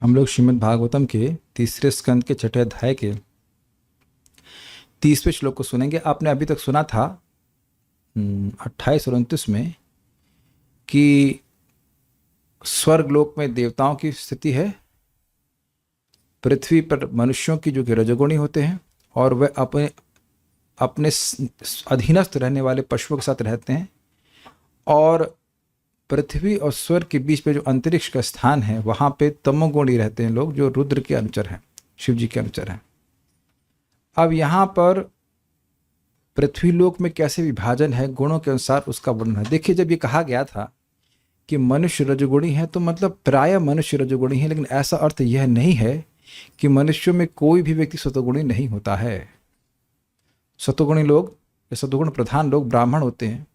हम लोग श्रीमद् भागवतम के तीसरे स्कंद के छठे अध्याय के 30वें श्लोक को सुनेंगे। आपने अभी तक सुना था 28 और 29 में कि स्वर्गलोक में देवताओं की स्थिति है, पृथ्वी पर मनुष्यों की जो कि रजोगुणी होते हैं और वह अपने अपने अधीनस्थ रहने वाले पशुओं के साथ रहते हैं, और पृथ्वी और स्वर्ग के बीच में जो अंतरिक्ष का स्थान है वहाँ पे तमोगुणी रहते हैं लोग, जो रुद्र के अनुचर हैं, शिव जी के अनुचर हैं। अब यहाँ पर पृथ्वी लोक में कैसे विभाजन है गुणों के अनुसार, उसका वर्णन है। देखिए, जब ये कहा गया था कि मनुष्य रजोगुणी है तो मतलब प्राय मनुष्य रजोगुणी है, लेकिन ऐसा अर्थ यह नहीं है कि मनुष्यों में कोई भी व्यक्ति सतोगुणी नहीं होता है। सतोगुणी लोग या सतोगुण प्रधान लोग ब्राह्मण होते हैं,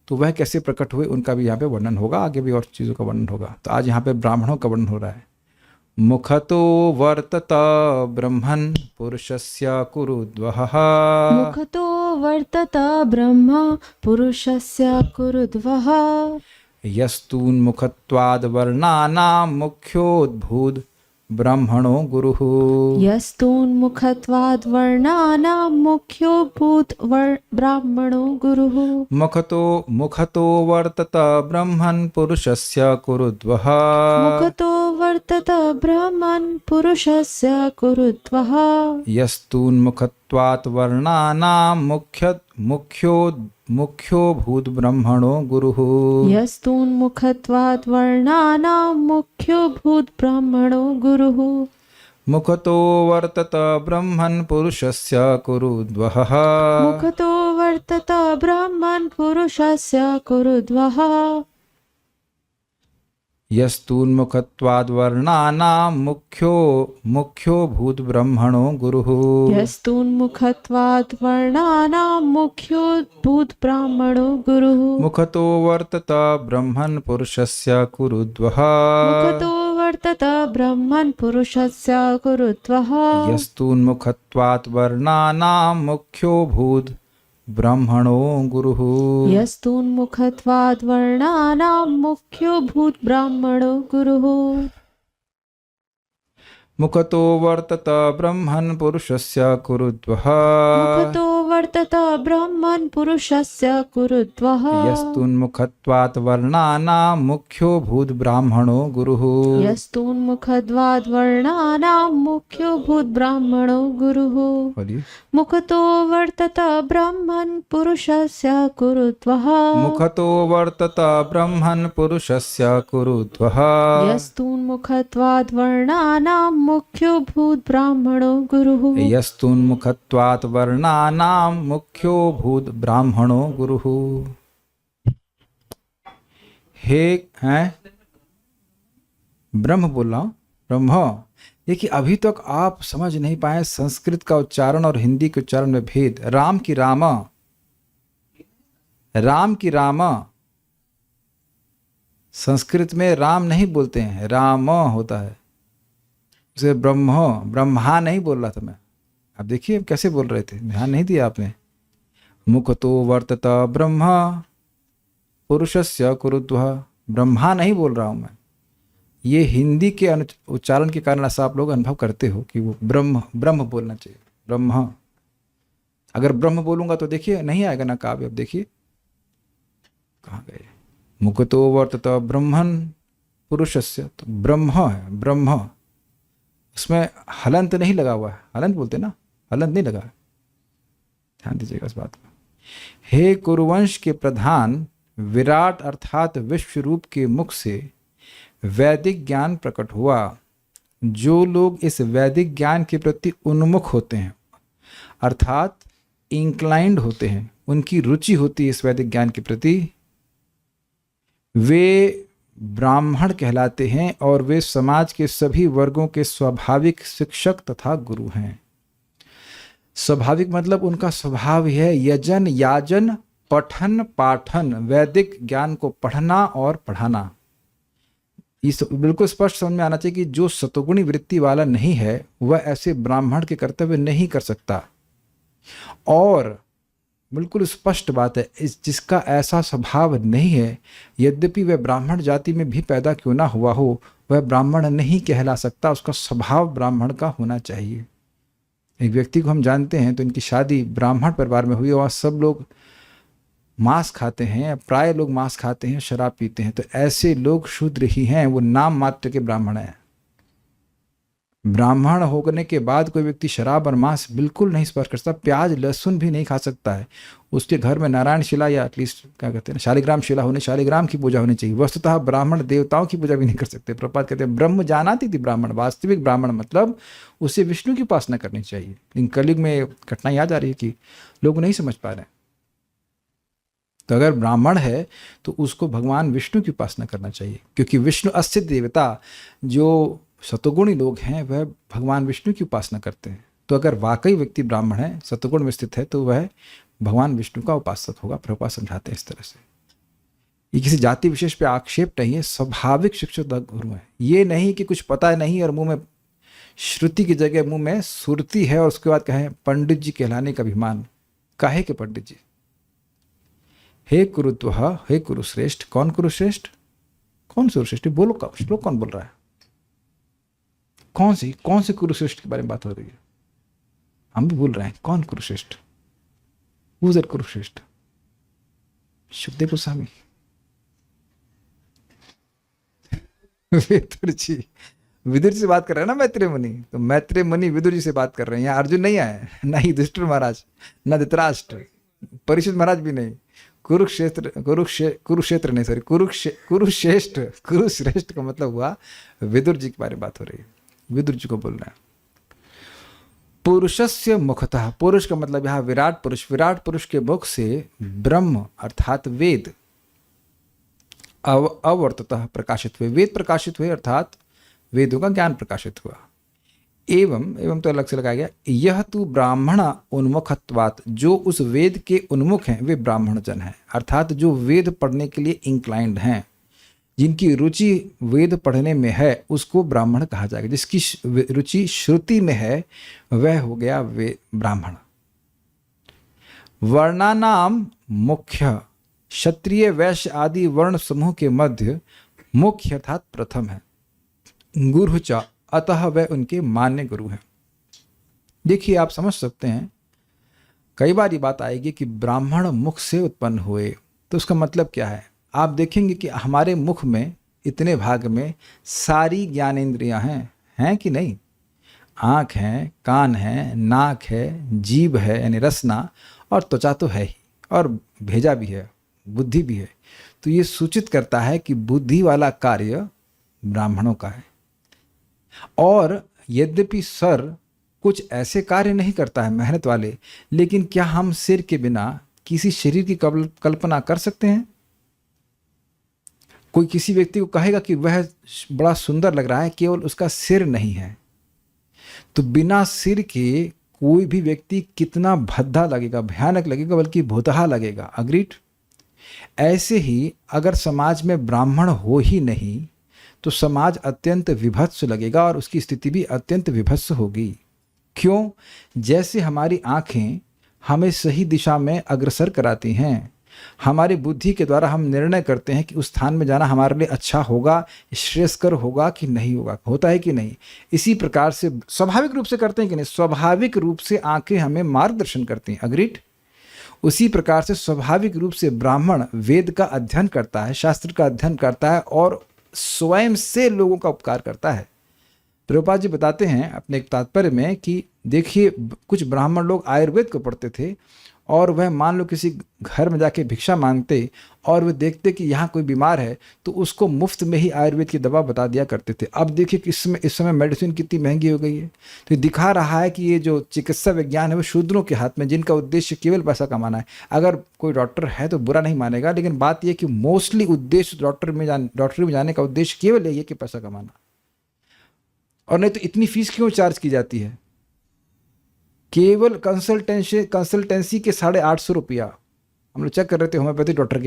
तो वह कैसे प्रकट हुए उनका भी यहाँ पे वर्णन होगा, आगे भी और चीज़ों का वर्णन होगा। तो आज यहाँ पे ब्राह्मणों का वर्णन हो रहा है। मुखतो वर्तत ब्रह्मन् पुरुषस्य कुरुद्वः। मुखतो वर्तत ब्रह्म पुरुषस्य कुरुद्वः। यस्तून्मुखत्वाद् वर्णानां मुख्योद्भूत ब्रह्मणो गुरुः। यस्तून्मुखत्वाद् वर्णानां मुख्योद्भूत ब्राह्मणो गुरुः। मुखतो वर्तत ब्रह्मन् पुरुषस्य कुरुद्वः। मुखतो वर्तत ब्रह्मन् पुरुषस्य कुरुद्वः। यस्तून्मुखत्वात् वर्णानां मुख्यो भूत ब्रह्मणो गुरुः। यस्तून्मुखत्वाद् वर्णानां मुख्योद्भूत ब्राह्मणो गुरुः। मुखतो वर्तत ब्रह्मन् पुरुषस्य कुरुद्वः। मुखतो वर्तत ब्रह्मन् पुरुषस्य कुरुद्वः। यस्तून्मुखत्वाद् वर्णानां मुख्यो भूत ब्रह्मणो गुरुः। यस्तून्मुखत्वाद् वर्णानां मुख्योद्भूत ब्राह्मणो गुरुः। मुखतो वर्तत ब्रह्मन् पुरुषस्य कुरुद्वः। मुखतो वर्तत ब्रह्मन् पुरुषस्य कुरुद्वः। यस्तून्मुखत्वात् वर्णानां मुख्यो भूत ब्रह्मणो गुरुः। यस्तून्मुखत्वाद् वर्णानां मुख्योद्भूत ब्राह्मणो गुरुः। मुखतो वर्तत ब्रह्मन् पुरुषस्य कुरुद्वः। मुखतो वर्तत ब्रह्मन् पुरुषस्य कुरुद्वः। यस्तून्मुखत्वात् वर्णानां मुख्यो भूत ब्राह्मणो गुरुः। यस्तून्मुखत्वाद् वर्णानां मुख्योद्भूत ब्राह्मणो गुरुः। मुखतो वर्तत ब्रह्मन् पुरुषस्य कुरुद्वः। मुखतो वर्तत ब्रह्मन् पुरुषस्य कुरुद्वः। यस्तून्मुखत्वाद् वर्णानां मुख्योद्भूत ब्राह्मणो गुरुः। यस्तून्मुखत्वात् वर्णानां मुख्यो भूत ब्राह्मणो गुरुः। हे हैं ब्रह्म बोल रहा हूँ, ब्रह्म। देखिए, अभी तक आप समझ नहीं पाए संस्कृत का उच्चारण और हिंदी के उच्चारण में भेद। राम की राम, राम की राम, संस्कृत में राम नहीं बोलते हैं, राम होता है। उसे ब्रह्मा नहीं बोल रहा था मैं। अब देखिए कैसे बोल रहे थे, ध्यान नहीं दिया आपने। मुखतो वर्तत ब्रह्म पुरुषस्य कुरुद्वः, ब्रह्मा नहीं बोल रहा हूं मैं। ये हिंदी के उच्चारण के कारण ऐसा आप लोग अनुभव करते हो कि वो ब्रह्म बोलना चाहिए, ब्रह्म। अगर ब्रह्म बोलूंगा तो देखिए नहीं आएगा ना काव्य। अब देखिए कहाँ गए। मुखतो वर्तत ब्रह्मन् पुरुषस्य, तो ब्रह्म है, ब्रह्म। उसमें हलंत नहीं लगा हुआ है, हलंत बोलते ना, हलंत नहीं लगा। ध्यान दीजिएगा इस बात को। हे कुरुवंश के प्रधान, विराट अर्थात विश्व रूप के मुख से वैदिक ज्ञान प्रकट हुआ। जो लोग इस वैदिक ज्ञान के प्रति उन्मुख होते हैं, अर्थात इंक्लाइंड होते हैं, उनकी रुचि होती है इस वैदिक ज्ञान के प्रति, वे ब्राह्मण कहलाते हैं और वे समाज के सभी वर्गों के स्वाभाविक शिक्षक तथा गुरु हैं। स्वाभाविक मतलब उनका स्वभाव है यजन याजन पठन पाठन, वैदिक ज्ञान को पढ़ना और पढ़ाना। इस बिल्कुल स्पष्ट समझ में आना चाहिए कि जो सतोगुणी वृत्ति वाला नहीं है वह ऐसे ब्राह्मण के कर्तव्य नहीं कर सकता। और बिल्कुल स्पष्ट बात है। जिसका ऐसा स्वभाव नहीं है, यद्यपि वह ब्राह्मण जाति में भी पैदा क्यों ना हुआ हो, वह ब्राह्मण नहीं कहला सकता। उसका स्वभाव ब्राह्मण का होना चाहिए। एक व्यक्ति को हम जानते हैं, तो इनकी शादी ब्राह्मण परिवार में हुई और सब लोग मांस खाते हैं, प्राय लोग मांस खाते हैं, शराब पीते हैं, तो ऐसे लोग शूद्र ही हैं, वो नाम मात्र के ब्राह्मण हैं। ब्राह्मण होने के बाद कोई व्यक्ति शराब और मांस बिल्कुल नहीं स्पर्श कर सकता, प्याज लहसुन भी नहीं खा सकता है। उसके घर में नारायण शिला या एटलीस्ट क्या कहते हैं शालिग्राम शिला होने, शालिग्राम की पूजा होनी चाहिए। वस्तुतः ब्राह्मण देवताओं की पूजा भी नहीं कर सकते। प्रभुपाद कहते हैं ब्रह्म जानाति थी ब्राह्मण, वास्तविक ब्राह्मण मतलब उसे विष्णु की उपासना करनी चाहिए। लेकिन कलयुग में घटनाएं आ जा रही है कि लोग नहीं समझ पा रहे हैं। तो अगर ब्राह्मण है तो उसको भगवान विष्णु की उपासना करना चाहिए, क्योंकि विष्णु अस्य देवता, जो सतोगुणी लोग हैं वह भगवान विष्णु की उपासना करते हैं। तो अगर वाकई व्यक्ति ब्राह्मण है, सतोगुण में स्थित है, तो वह भगवान विष्णु का उपासक होगा। प्रभुपाद समझाते हैं इस तरह से। ये किसी जाति विशेष पे आक्षेप नहीं है, स्वाभाविक शिक्षित गुरु है। ये नहीं कि कुछ पता नहीं और मुंह में श्रुति की जगह मुंह में सुरती है और उसके बाद कहें पंडित जी कहलाने का अभिमान। काहे के पंडित जी? हे कुरुत्वः, हे कुरुश्रेष्ठ। कौन कुरुश्रेष्ठ? कौन कुरुश्रेष्ठ? बोलो का श्लोक कौन बोल रहा है? कौन से कुरुश्रेष्ठ के बारे में बात हो रही है? हम भी बोल रहे हैं कौन कुरुश्रेष्ठ? Who is Kurushreshtha? सुखदेव गोस्वामी, विदुर जी से बात कर रहे हैं ना मैत्रेय मुनि। तो मैत्रेय मुनि विदुर जी से बात कर रहे हैं। यहाँ अर्जुन नहीं आए, ना ही युधिष्ठिर महाराज, ना धृतराष्ट्र, परीक्षित महाराज भी नहीं। कुरुश्रेष्ठ का मतलब हुआ विदुर जी के बारे में बात हो रही है। विदुर जी को बोल रहे हैं। पुरुषस्य मुखतः, पुरुष का मतलब यहाँ विराट पुरुष, विराट पुरुष के मुख से ब्रह्म अर्थात वेद अवर्ततः प्रकाशित हुए। वेद प्रकाशित हुए अर्थात वेदों का ज्ञान प्रकाशित हुआ। एवं तो अलग से लगाया गया, यह तू ब्राह्मण उन्मुखत्वात्, जो उस वेद के उन्मुख हैं वे ब्राह्मण जन हैं। अर्थात जो वेद पढ़ने के लिए इंक्लाइंड हैं, जिनकी रुचि वेद पढ़ने में है, उसको ब्राह्मण कहा जाएगा। जिसकी रुचि श्रुति में है वह हो गया वे ब्राह्मण। वर्णानाम मुख्य, क्षत्रिय वैश्य आदि वर्ण समूह के मध्य मुख्य अर्थात प्रथम है गुरु च, अतः वह उनके मान्य गुरु हैं। देखिए आप समझ सकते हैं, कई बार ये बात आएगी कि ब्राह्मण मुख से उत्पन्न हुए, तो उसका मतलब क्या है? आप देखेंगे कि हमारे मुख में इतने भाग में सारी ज्ञानेंद्रियां हैं कि नहीं? आँख है, कान है, नाक है, जीभ है यानी रसना, और त्वचा तो है ही, और भेजा भी है, बुद्धि भी है। तो ये सूचित करता है कि बुद्धि वाला कार्य ब्राह्मणों का है। और यद्यपि सर कुछ ऐसे कार्य नहीं करता है मेहनत वाले, लेकिन क्या हम सिर के बिना किसी शरीर की कल्पना कर सकते हैं? कोई किसी व्यक्ति को कहेगा कि वह बड़ा सुंदर लग रहा है, केवल उसका सिर नहीं है। तो बिना सिर के कोई भी व्यक्ति कितना भद्दा लगेगा, भयानक लगेगा, बल्कि भूतहा लगेगा। अग्रीड? ऐसे ही अगर समाज में ब्राह्मण हो ही नहीं तो समाज अत्यंत विभत्स लगेगा और उसकी स्थिति भी अत्यंत विभत्स होगी। क्यों? जैसे हमारी आँखें हमें सही दिशा में अग्रसर कराती हैं, हमारी बुद्धि के द्वारा हम निर्णय करते हैं कि उस स्थान में जाना हमारे लिए अच्छा होगा, श्रेयस्कर होगा कि नहीं होगा, होता है कि नहीं? इसी प्रकार से स्वाभाविक रूप से करते हैं कि नहीं? स्वाभाविक रूप से आँखें हमें मार्गदर्शन करती हैं। अग्रीड? उसी प्रकार से स्वाभाविक रूप से ब्राह्मण वेद का अध्ययन करता है, शास्त्र का अध्ययन करता है और स्वयं से लोगों का उपकार करता है। प्रभुपाद जी बताते हैं अपने एक तात्पर्य में कि देखिए, कुछ ब्राह्मण लोग आयुर्वेद को पढ़ते थे और वह मान लो किसी घर में जाके भिक्षा मांगते और वह देखते कि यहाँ कोई बीमार है तो उसको मुफ्त में ही आयुर्वेद की दवा बता दिया करते थे। अब देखिए कि इस समय मेडिसिन कितनी महंगी हो गई है। तो ये दिखा रहा है कि ये जो चिकित्सा विज्ञान है वो शूद्रों के हाथ में, जिनका उद्देश्य केवल पैसा कमाना है। अगर कोई डॉक्टर है तो बुरा नहीं मानेगा, लेकिन बात यह कि मोस्टली उद्देश्य डॉक्टरी में जाने का उद्देश्य केवल यही है कि पैसा कमाना। और नहीं तो इतनी फीस क्यों चार्ज की जाती है? केवल कंसल्टेंसी के 850 रुपया। हम लोग चेक कर रहे थे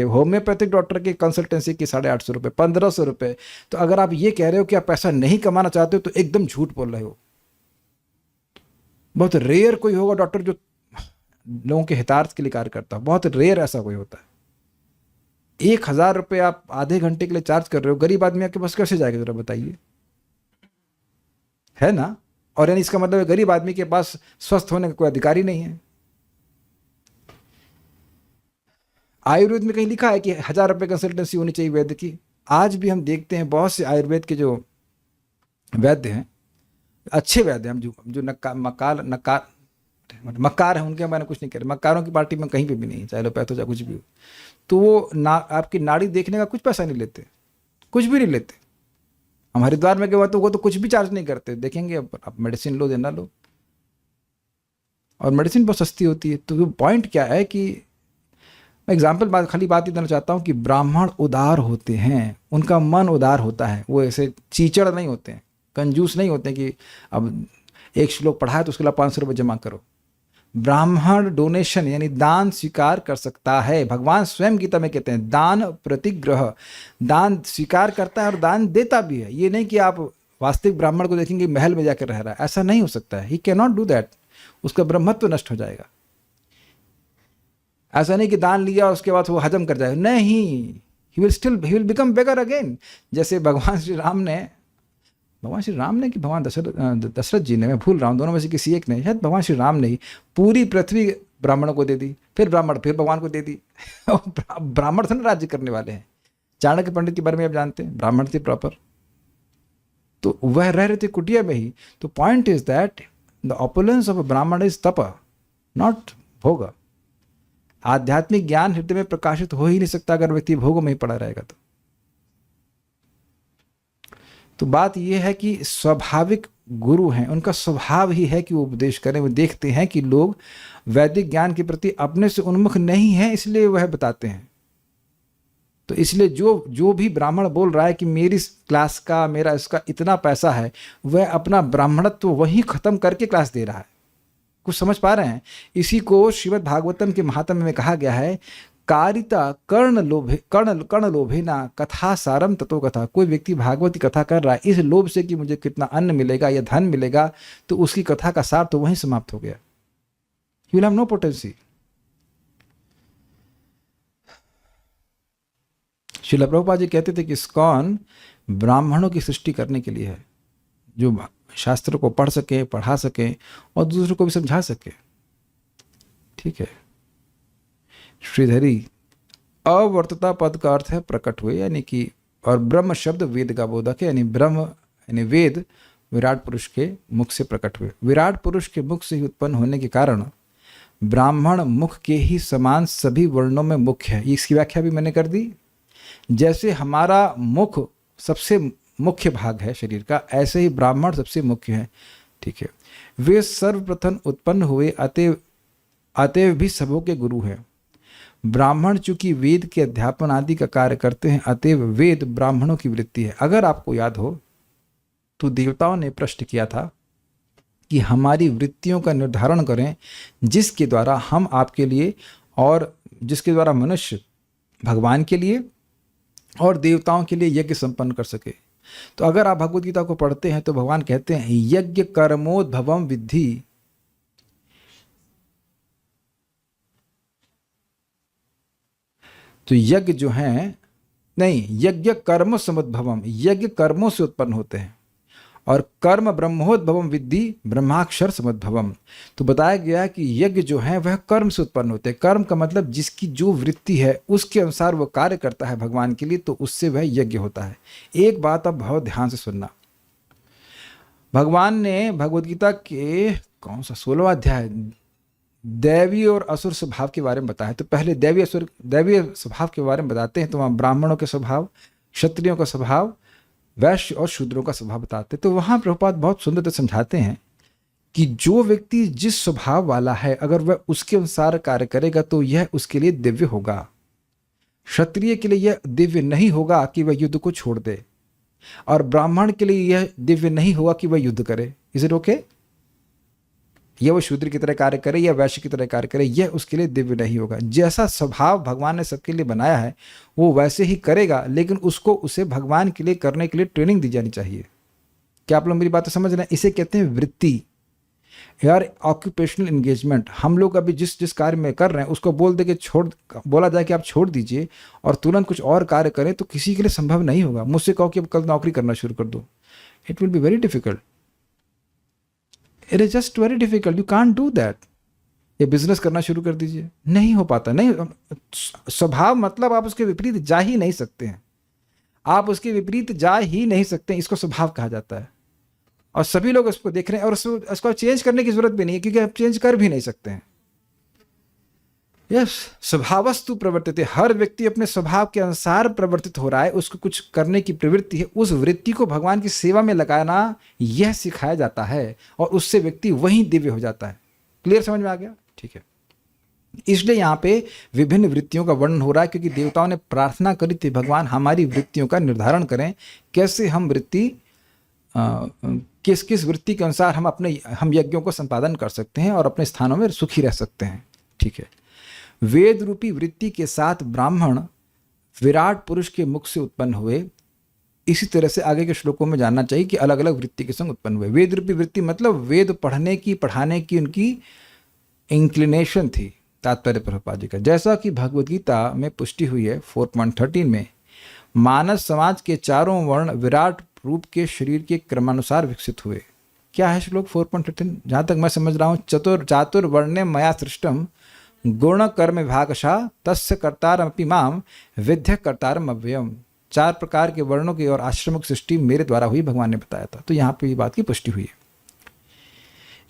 होम्योपैथिक डॉक्टर के कंसल्टेंसी के 850 रुपये, 1500 रुपये। तो अगर आप ये कह रहे हो कि आप पैसा नहीं कमाना चाहते हो तो एकदम झूठ बोल रहे हो। बहुत रेयर कोई होगा डॉक्टर जो लोगों के हितार्थ के लिए कार्य करता हो। बहुत रेयर ऐसा कोई होता है। 1,000 रुपये आप आधे घंटे के लिए चार्ज कर रहे हो, गरीब आदमी आपके पास कैसे जाएगा जरा बताइए, है ना। और यानी इसका मतलब है गरीब आदमी के पास स्वस्थ होने का कोई अधिकार ही नहीं है। आयुर्वेद में कहीं लिखा है कि 1,000 रुपये कंसल्टेंसी होनी चाहिए वैद्य की। आज भी हम देखते हैं बहुत से आयुर्वेद के जो वैद्य हैं, अच्छे वैद्य हैं, जो मक्कार है, उनके बारे में कुछ नहीं कह रहे, मक्कारों की पार्टी में कहीं पे भी नहीं, चाहे लोपैथो चाहे कुछ भी हो, तो वो आपकी नाड़ी देखने का कुछ पैसा नहीं लेते, कुछ भी नहीं लेते। हम हरिद्वार में गए तो वो तो कुछ भी चार्ज नहीं करते, देखेंगे आप मेडिसिन लो देना लो, और मेडिसिन बहुत सस्ती होती है। तो पॉइंट क्या है कि मैं एग्जाम्पल खाली बात ही देना चाहता हूँ कि ब्राह्मण उदार होते हैं, उनका मन उदार होता है, वो ऐसे चीचड़ नहीं होते हैं, कंजूस नहीं होते हैं कि अब एक श्लोक पढ़ा है तो उसके लिए 500 रुपये जमा करो। ब्राह्मण डोनेशन यानी दान स्वीकार कर सकता है। भगवान स्वयं गीता में कहते हैं दान प्रतिग्रह, दान स्वीकार करता है और दान देता भी है। ये नहीं कि आप वास्तविक ब्राह्मण को देखेंगे महल में जाकर रह रहा है, ऐसा नहीं हो सकता है। He can not do that, उसका ब्रह्मत्व नष्ट हो जाएगा। ऐसा नहीं कि दान लिया और उसके बाद वो हजम कर जाएगा, नहीं, he will become beggar again. जैसे भगवान श्री राम ने कि भगवान दशरथ जी ने, मैं भूल रहा हूँ, दोनों में से किसी एक ने, शायद भगवान श्री राम ने ही पूरी पृथ्वी ब्राह्मणों को दे दी, फिर भगवान को दे दी। ब्राह्मण थे ना राज्य करने वाले हैं। चाणक्य पंडित के बारे में आप जानते हैं, ब्राह्मण थे प्रॉपर, तो वह रह रहे थे कुटिया में ही। तो point is that the opulence of a ब्राह्मण इज तप, नॉट भोग। आध्यात्मिक ज्ञान हृदय में प्रकाशित हो ही नहीं सकता अगर व्यक्ति भोग में ही पड़ा रहेगा। तो बात यह है कि स्वाभाविक गुरु हैं, उनका स्वभाव ही है कि वो उपदेश करें। वो देखते हैं कि लोग वैदिक ज्ञान के प्रति अपने से उन्मुख नहीं हैं, इसलिए वह बताते हैं। तो इसलिए जो भी ब्राह्मण बोल रहा है कि मेरी क्लास का, मेरा इसका इतना पैसा है, वह अपना ब्राह्मणत्व वहीं खत्म करके क्लास दे रहा है। कुछ समझ पा रहे हैं? इसी को श्रीमद् भागवतम के महात्म्य में कहा गया है, कारिता कर्ण लोभे ना कथा सारम ततो कथा। कोई व्यक्ति भागवत की कथा कर रहा है इस लोभ से कि मुझे कितना अन्न मिलेगा या धन मिलेगा, तो उसकी कथा का सार तो वहीं समाप्त हो गया। You will have no potency. Srila Prabhupada ji कहते थे कि इस्कॉन ब्राह्मणों की सृष्टि करने के लिए है, जो शास्त्र को पढ़ सके, पढ़ा सके और दूसरों को भी समझा सके। ठीक है। श्रीधरी अवर्तता पद का अर्थ है प्रकट हुए, यानी कि, और ब्रह्म शब्द वेद का बोधक है, यानी ब्रह्म यानी वेद विराट पुरुष के मुख से प्रकट हुए। विराट पुरुष के मुख से ही उत्पन्न होने के कारण ब्राह्मण मुख के ही समान सभी वर्णों में मुख्य है। इसकी व्याख्या भी मैंने कर दी। जैसे हमारा मुख सबसे मुख्य भाग है शरीर का, ऐसे ही ब्राह्मण सबसे मुख्य है। ठीक है। वे सर्वप्रथम उत्पन्न हुए, अतएव भी सबों के गुरु हैं। ब्राह्मण चूंकि वेद के अध्यापन आदि का कार्य करते हैं, अतएव वेद ब्राह्मणों की वृत्ति है। अगर आपको याद हो तो देवताओं ने प्रश्न किया था कि हमारी वृत्तियों का निर्धारण करें, जिसके द्वारा हम आपके लिए और जिसके द्वारा मनुष्य भगवान के लिए और देवताओं के लिए यज्ञ संपन्न कर सके। तो अगर आप भगवद गीता को पढ़ते हैं तो भगवान कहते हैं यज्ञ कर्मोद्भवम विद्धि। तो यज्ञ जो है, नहीं, यज्ञ कर्म समुद्भवम, यज्ञ कर्मों से उत्पन्न होते हैं, और कर्म ब्रह्मोद्भवम विद्धि ब्रह्माक्षर समुद्भवम। तो बताया गया कि यज्ञ जो है वह कर्म से उत्पन्न होते हैं। कर्म का मतलब जिसकी जो वृत्ति है उसके अनुसार वह कार्य करता है भगवान के लिए, तो उससे वह यज्ञ होता है। एक बात अब बहुत ध्यान से सुनना, भगवान ने भगवद गीता के कौन सा 16वां अध्याय दैवी और असुर स्वभाव के बारे में बताया। तो पहले दैवीय स्वभाव के बारे में बताते हैं, तो वहाँ ब्राह्मणों के स्वभाव, क्षत्रियों का स्वभाव, वैश्य और शूद्रों का स्वभाव बताते। तो वहाँ प्रभुपाद बहुत सुंदर से समझाते हैं कि जो व्यक्ति जिस स्वभाव वाला है, अगर वह उसके अनुसार कार्य करेगा तो यह उसके लिए दिव्य होगा। क्षत्रिय के लिए यह दिव्य नहीं होगा कि वह युद्ध को छोड़ दे, और ब्राह्मण के लिए यह दिव्य नहीं होगा कि वह युद्ध करे। Is it okay? यह वो शूद्र की तरह कार्य करे या वैश्य की तरह कार्य करे, यह उसके लिए दिव्य नहीं होगा। जैसा स्वभाव भगवान ने सबके लिए बनाया है वो वैसे ही करेगा, लेकिन उसको उसे भगवान के लिए करने के लिए ट्रेनिंग दी जानी चाहिए। क्या आप लोग मेरी बात समझ रहे हैं? इसे कहते हैं वृत्ति। यार ऑक्यूपेशनल एंगेजमेंट, हम लोग अभी जिस जिस कार्य में कर रहे हैं उसको बोल दे कि बोला जाए कि आप छोड़ दीजिए और तुरंत कुछ और कार्य करें, तो किसी के लिए संभव नहीं होगा। मुझसे कहो कि अब कल नौकरी करना शुरू कर दो, it will be very difficult, it is just very difficult, you can't do that. ये बिजनेस करना शुरू कर दीजिए, नहीं हो पाता, नहीं। स्वभाव मतलब आप उसके विपरीत जा ही नहीं सकते हैं, आप उसके विपरीत जा ही नहीं सकते हैं, इसको स्वभाव कहा जाता है। और सभी लोग उसको देख रहे हैं और उसको चेंज करने की जरूरत भी नहीं है, क्योंकि आप चेंज कर भी नहीं सकते हैं। यस, स्वभावस्तु प्रवर्तित, हर व्यक्ति अपने स्वभाव के अनुसार प्रवर्तित हो रहा है, उसको कुछ करने की प्रवृत्ति है, उस वृत्ति को भगवान की सेवा में लगाना यह सिखाया जाता है और उससे व्यक्ति वहीं दिव्य हो जाता है। क्लियर, समझ में आ गया? ठीक है। इसलिए यहाँ पे विभिन्न वृत्तियों का वर्णन हो रहा है, क्योंकि देवताओं ने प्रार्थना करी थी भगवान हमारी वृत्तियों का निर्धारण करें, कैसे हम वृत्ति किस किस वृत्ति के अनुसार हम यज्ञों को संपादन कर सकते हैं और अपने स्थानों में सुखी रह सकते हैं। ठीक है। वेद रूपी वृत्ति के साथ ब्राह्मण विराट पुरुष के मुख से उत्पन्न हुए। इसी तरह से आगे के श्लोकों में जानना चाहिए कि अलग अलग वृत्ति के संग उत्पन्न हुए। वेद रूपी वृत्ति मतलब वेद पढ़ने की, पढ़ाने की उनकी इंक्लिनेशन थी, तात्पर्य प्रभुपाद जी का। जैसा कि भगवद गीता में पुष्टि हुई है 4.13 में, मानव समाज के चारों वर्ण विराट रूप के शरीर के क्रमानुसार विकसित हुए। क्या है श्लोक 4.13? जहाँ तक मैं समझ रहा हूँ, चातुर्वर्ण्य मया सृष्टम गुण कर्म विभागशः तस्य कर्तारमपि माम विद्य कर्तारम अव्ययम। 4 प्रकार के वर्णों की और आश्रमों की सृष्टि मेरे द्वारा हुई, भगवान ने बताया था। तो यहाँ पे ये बात की पुष्टि हुई है।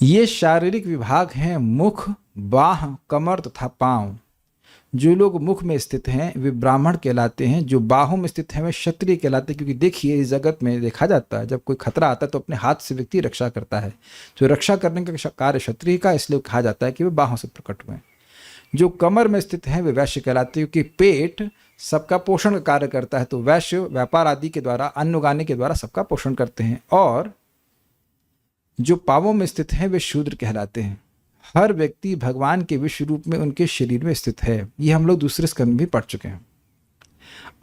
ये शारीरिक विभाग हैं मुख, बाह, कमर तथा पांव। जो लोग मुख में स्थित हैं वे ब्राह्मण कहलाते हैं, जो बाहों में स्थित हैं वे क्षत्रिय कहलाते हैं। क्योंकि देखिए, इस जगत में देखा जाता है जब कोई खतरा आता है तो अपने हाथ से व्यक्ति रक्षा करता है, तो रक्षा करने का कार्य क्षत्रिय का, इसलिए कहा जाता है कि वे बाहों से प्रकट हुए। जो कमर में स्थित हैं वे वैश्य कहलाते हैं, क्योंकि पेट सबका पोषण का कार्य करता है, तो वैश्य व्यापार आदि के द्वारा, अन्न उगाने के द्वारा सबका पोषण करते हैं। और जो पांवों में स्थित हैं वे शूद्र कहलाते हैं। हर व्यक्ति भगवान के विश्व रूप में उनके शरीर में स्थित है। ये हम लोग दूसरे स्कंद में भी पढ़ चुके हैं।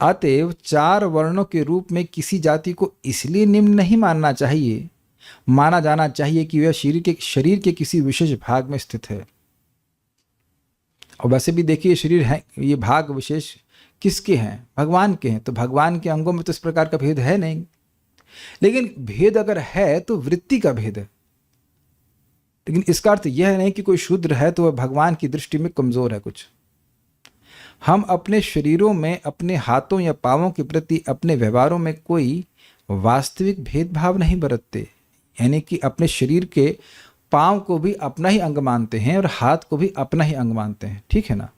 अतएव 4 वर्णों के रूप में किसी जाति को इसलिए निम्न नहीं मानना चाहिए, माना जाना चाहिए कि वह शरीर के किसी विशेष भाग में स्थित है। और वैसे भी देखिए, शरीर है, ये भाग विशेष किसके हैं? भगवान के हैं। तो भगवान के अंगों में तो इस प्रकार का भेद है नहीं, लेकिन भेद अगर है तो वृत्ति का भेद है। लेकिन इसका अर्थ यह नहीं कि कोई शूद्र है तो वह भगवान की दृष्टि में कमजोर है कुछ। हम अपने शरीरों में, अपने हाथों या पांवों के प्रति अपने व्यवहारों में कोई वास्तविक भेदभाव नहीं बरतते, यानी कि अपने शरीर के पांव को भी अपना ही अंग मानते हैं और हाथ को भी अपना ही अंग मानते हैं। ठीक है ना?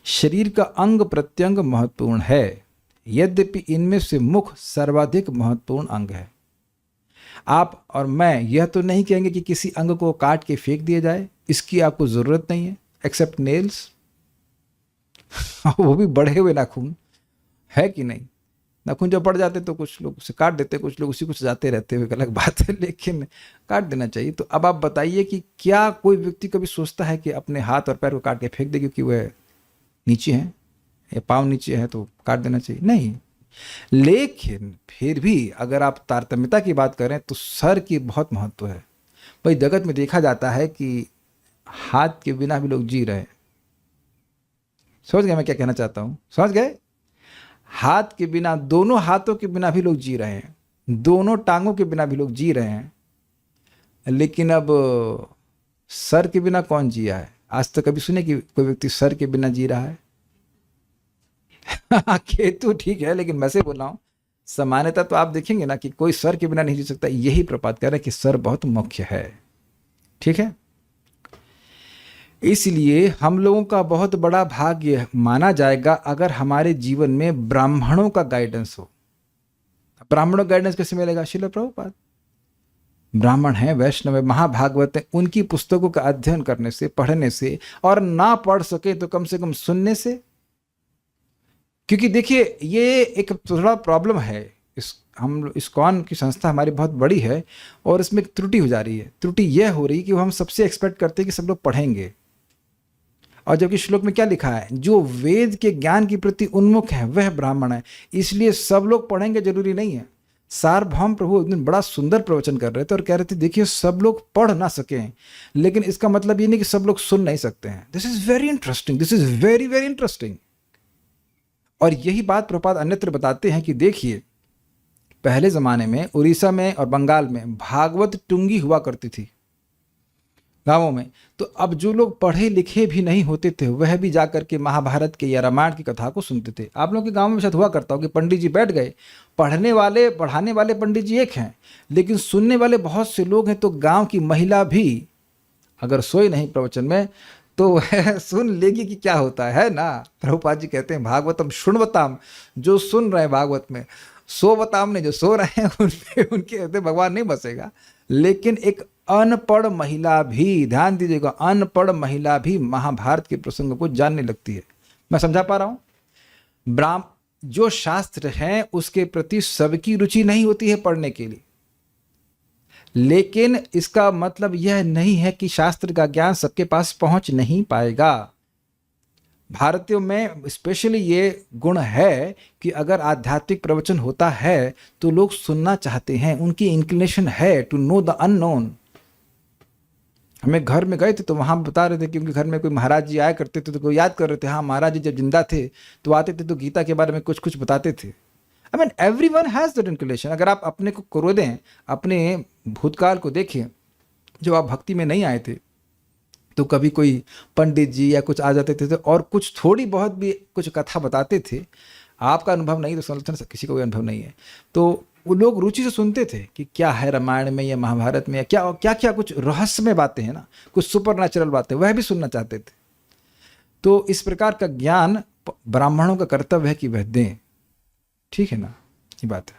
शरीर का अंग प्रत्यंग महत्वपूर्ण है, यद्यपि इनमें से मुख सर्वाधिक महत्वपूर्ण अंग है। आप और मैं यह तो नहीं कहेंगे कि किसी अंग को काट के फेंक दिया जाए, इसकी आपको जरूरत नहीं है, एक्सेप्ट नेल्स। वो भी बढ़े हुए नाखून, है कि नहीं? नाखून जब बढ़ जाते तो कुछ लोग उसे काट देते, कुछ लोग उसी को सजाते रहते हुए, अलग बात है, लेकिन काट देना चाहिए। तो अब आप बताइए कि क्या कोई व्यक्ति कभी सोचता है कि अपने हाथ और पैर को काट के फेंक दे क्योंकि वह नीचे है या पाँव नीचे है तो काट देना चाहिए? नहीं। लेकिन फिर भी अगर आप तारतम्यता की बात करें तो सर की बहुत महत्व है। भाई, जगत में देखा जाता है कि हाथ के बिना भी लोग जी रहे हैं। समझ गए मैं क्या कहना चाहता हूं? समझ गए? हाथ के बिना, दोनों हाथों के बिना भी लोग जी रहे हैं, दोनों टांगों के बिना भी लोग जी रहे हैं। लेकिन अब सर के बिना कौन जिया है? आज तक कभी सुने कि कोई व्यक्ति सर के बिना जी रहा है? केतु ठीक है, लेकिन मैं से बोल रहा हूं, सामान्यतः तो आप देखेंगे ना कि कोई सर के बिना नहीं जी सकता। यही प्रपात कह रहा है कि सर बहुत मुख्य है। ठीक है? इसलिए हम लोगों का बहुत बड़ा भाग्य माना जाएगा अगर हमारे जीवन में ब्राह्मणों का गाइडेंस हो। ब्राह्मणों का गाइडेंस कैसे मिलेगा? श्रील प्रभुपाद ब्राह्मण हैं, वैष्णव है, महाभागवत है, उनकी पुस्तकों का अध्ययन करने से, पढ़ने से, और ना पढ़ सके तो कम से कम सुनने से। क्योंकि देखिए, ये एक थोड़ा प्रॉब्लम है। हम इस्कॉन की संस्था हमारी बहुत बड़ी है और इसमें एक त्रुटि हो जा रही है। त्रुटि यह हो रही है कि हम सबसे एक्सपेक्ट करते हैं कि सब लोग पढ़ेंगे, और जबकि श्लोक में क्या लिखा है? जो वेद के ज्ञान के प्रति उन्मुख है वह ब्राह्मण है। इसलिए सब लोग पढ़ेंगे जरूरी नहीं है। सार्वभौम प्रभु एक दिन बड़ा सुंदर प्रवचन कर रहे थे और कह रहे थे देखिए सब लोग पढ़ ना सकें, लेकिन इसका मतलब ये नहीं कि सब लोग सुन नहीं सकते हैं। This is very interesting, this is very very interesting. और यही बात प्रभुपाद अन्यत्र बताते हैं कि देखिए पहले जमाने में उड़ीसा में और बंगाल में भागवत टुंगी हुआ करती थी गांवों में। तो अब जो लोग पढ़े लिखे भी नहीं होते थे वह भी जाकर के महाभारत के या रामायण की कथा को सुनते थे। आप लोगों के गांव में शायद हुआ करता हो कि पंडित जी बैठ गए, पढ़ने वाले पढ़ाने वाले पंडित जी एक हैं, लेकिन सुनने वाले बहुत से लोग हैं। तो गांव की महिला भी अगर सोई नहीं प्रवचन में तो वह सुन लेगी कि क्या होता है ना। प्रभुपाद जी कहते हैं भागवतम शुण्वताम, जो सुन रहे हैं भागवत में, सोवताम ने जो सो रहे हैं उनके हृदय भगवान नहीं बसेगा। लेकिन एक अनपढ़ महिला भी, ध्यान दीजिएगा, अनपढ़ महिला भी महाभारत के प्रसंग को जानने लगती है। मैं समझा पा रहा हूं? जो शास्त्र हैं उसके प्रति सबकी रुचि नहीं होती है पढ़ने के लिए, लेकिन इसका मतलब यह नहीं है कि शास्त्र का ज्ञान सबके पास पहुंच नहीं पाएगा। भारतीयों में स्पेशली ये गुण है कि अगर आध्यात्मिक प्रवचन होता है तो लोग सुनना चाहते हैं, उनकी इंक्लिनेशन है टू नो द अननोन। हमें घर में गए थे तो वहाँ बता रहे थे कि उनके घर में कोई महाराज जी आया करते थे तो कोई याद कर रहे थे, हाँ महाराज जी जब जिंदा थे तो आते थे तो गीता के बारे में कुछ कुछ बताते थे। I mean everyone has that inclination. अगर आप अपने को करो दें, अपने भूतकाल को देखें, जब आप भक्ति में नहीं आए थे तो कभी कोई पंडित जी या कुछ आ जाते थे और कुछ थोड़ी बहुत भी कुछ कथा बताते थे। आपका अनुभव नहीं तो समझते किसी को भी अनुभव नहीं है, तो वो लोग रुचि से सुनते थे कि क्या है रामायण में या महाभारत में या क्या क्या क्या कुछ रहस्यमय बातें हैं ना, कुछ सुपर नेचुरल बातें, वह भी सुनना चाहते थे। तो इस प्रकार का ज्ञान ब्राह्मणों का कर्तव्य है कि वह दें। ठीक है ना, ये बात है।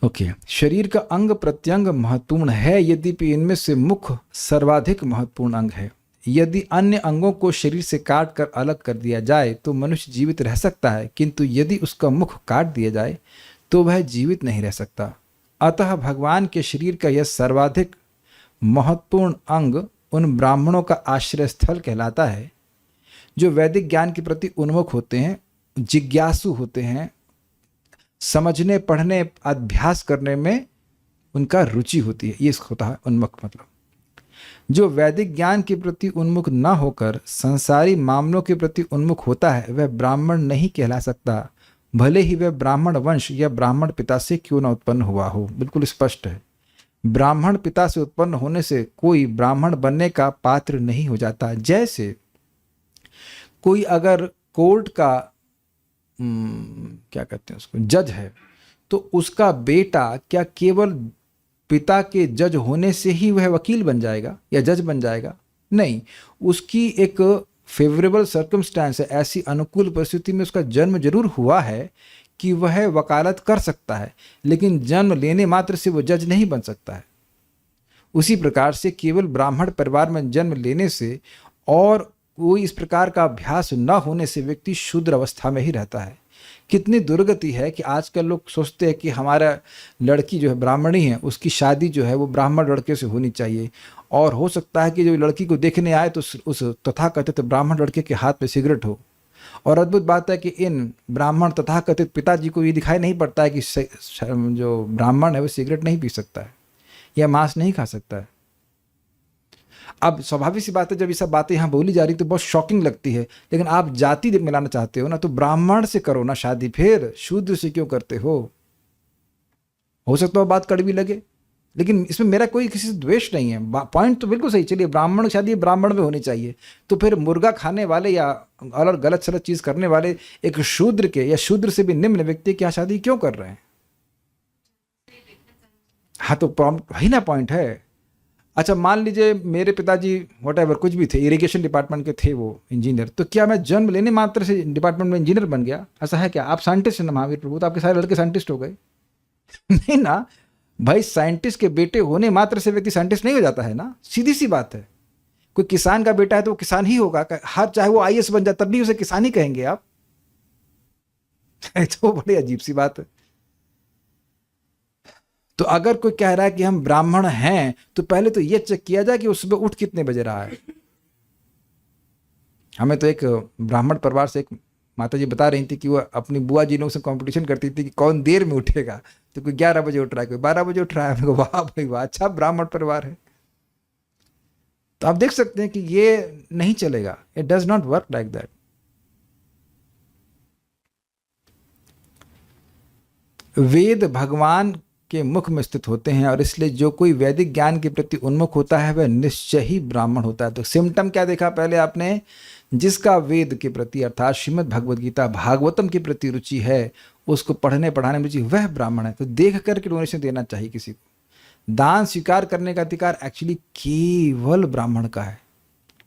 ओके, शरीर का अंग प्रत्यंग महत्वपूर्ण है, यद्यपि इनमें से मुख सर्वाधिक महत्वपूर्ण अंग है। यदि अन्य अंगों को शरीर से काट कर अलग कर दिया जाए तो मनुष्य जीवित रह सकता है, किंतु यदि उसका मुख काट दिया जाए तो वह जीवित नहीं रह सकता। अतः भगवान के शरीर का यह सर्वाधिक महत्वपूर्ण अंग उन ब्राह्मणों का आश्रय स्थल कहलाता है जो वैदिक ज्ञान के प्रति उन्मुख होते हैं, जिज्ञासु होते हैं, समझने पढ़ने अभ्यास करने में उनका रुचि होती है। ये होता है उन्मुख। मतलब जो वैदिक ज्ञान के प्रति उन्मुख न होकर संसारी मामलों के प्रति उन्मुख होता है वह ब्राह्मण नहीं कहला सकता, भले ही वह ब्राह्मण वंश या ब्राह्मण पिता से क्यों न उत्पन्न हुआ हो। बिल्कुल स्पष्ट है, ब्राह्मण पिता से उत्पन्न होने से कोई ब्राह्मण बनने का पात्र नहीं हो जाता। जैसे कोई अगर कोर्ट का क्या कहते हैं उसको, जज है, तो उसका बेटा क्या केवल पिता के जज होने से ही वह वकील बन जाएगा या जज बन जाएगा? नहीं, उसकी एक फेवरेबल सर्कमस्टांस है, ऐसी अनुकूल परिस्थिति में उसका जन्म जरूर हुआ है कि वह वकालत कर सकता है, लेकिन जन्म लेने मात्र से वो जज नहीं बन सकता है। उसी प्रकार से केवल ब्राह्मण परिवार में जन्म लेने से और कोई इस प्रकार का अभ्यास न होने से व्यक्ति शूद्र अवस्था में ही रहता है। कितनी दुर्गति है कि आजकल लोग सोचते हैं कि हमारा लड़की जो है ब्राह्मणी है, उसकी शादी जो है वो ब्राह्मण लड़के से होनी चाहिए, और हो सकता है कि जो लड़की को देखने आए तो उस तथाकथित ब्राह्मण लड़के के हाथ में सिगरेट हो। और अद्भुत बात है कि इन ब्राह्मण तथाकथित पिताजी को ये दिखाई नहीं पड़ता है कि जो ब्राह्मण है वो सिगरेट नहीं पी सकता है या मांस नहीं खा सकता है। अब स्वाभाविक सी बात है, जब ये सब बातें यहाँ बोली जा रही तो बहुत शॉकिंग लगती है, लेकिन आप जाति मिलाना चाहते हो ना तो ब्राह्मण से करो ना शादी, फिर शूद्र से क्यों करते हो सकता है बात कड़वी लगे, लेकिन इसमें मेरा कोई किसी से द्वेष नहीं है। पॉइंट तो बिल्कुल सही। चलिए, ब्राह्मण की शादी ब्राह्मण में होनी चाहिए, तो फिर मुर्गा खाने वाले या और गलत सलत चीज़ करने वाले एक शूद्र के या शूद्र से भी निम्न व्यक्ति की शादी क्यों कर रहे हैं? हाँ, तो वही ना पॉइंट है। अच्छा, मान लीजिए मेरे पिताजी व्हाटएवर कुछ भी थे, इरिगेशन डिपार्टमेंट के थे वो इंजीनियर, तो क्या मैं जन्म लेने मात्र से डिपार्टमेंट में इंजीनियर बन गया? ऐसा है क्या? आप साइंटिस्ट हैं ना महावीर प्रभु, तो आपके सारे लड़के साइंटिस्ट हो गए? नहीं ना भाई, साइंटिस्ट के बेटे होने मात्र से व्यक्ति साइंटिस्ट नहीं हो जाता है ना, सीधी सी बात है। कोई किसान का बेटा है तो वो किसान ही होगा, हर चाहे वो आईएएस बन जाए तब भी उसे किसान ही कहेंगे आप। तो बड़ी अजीब सी बात है। तो अगर कोई कह रहा है कि हम ब्राह्मण हैं तो पहले तो ये चेक किया जाए कि वो सुबह उठ कितने बजे रहा है। हमें तो एक ब्राह्मण परिवार से एक माता जी बता रही थी कि वो अपनी बुआ जी लोगों से कंपटीशन करती थी कि कौन देर में उठेगा, तो कोई 11 बजे उठ रहा है, कोई 12 बजे उठ रहा है। हमने कहा वाह भाई वाह, अच्छा ब्राह्मण परिवार है। तो आप देख सकते हैं कि ये नहीं चलेगा, it does not work like that. Veda भगवान के मुख में स्थित होते हैं और इसलिए जो कोई वैदिक ज्ञान के प्रति उन्मुख होता है वह निश्चय ही ब्राह्मण होता है। तो सिम्टम क्या देखा पहले आपने, जिसका वेद के प्रति अर्थात श्रीमद् भगवद गीता भागवतम के प्रति रुचि है, उसको पढ़ने पढ़ाने में रुचि, वह ब्राह्मण है। तो देख करके डोनेशन देना चाहिए किसी को। दान स्वीकार करने का अधिकार एक्चुअली केवल ब्राह्मण का है।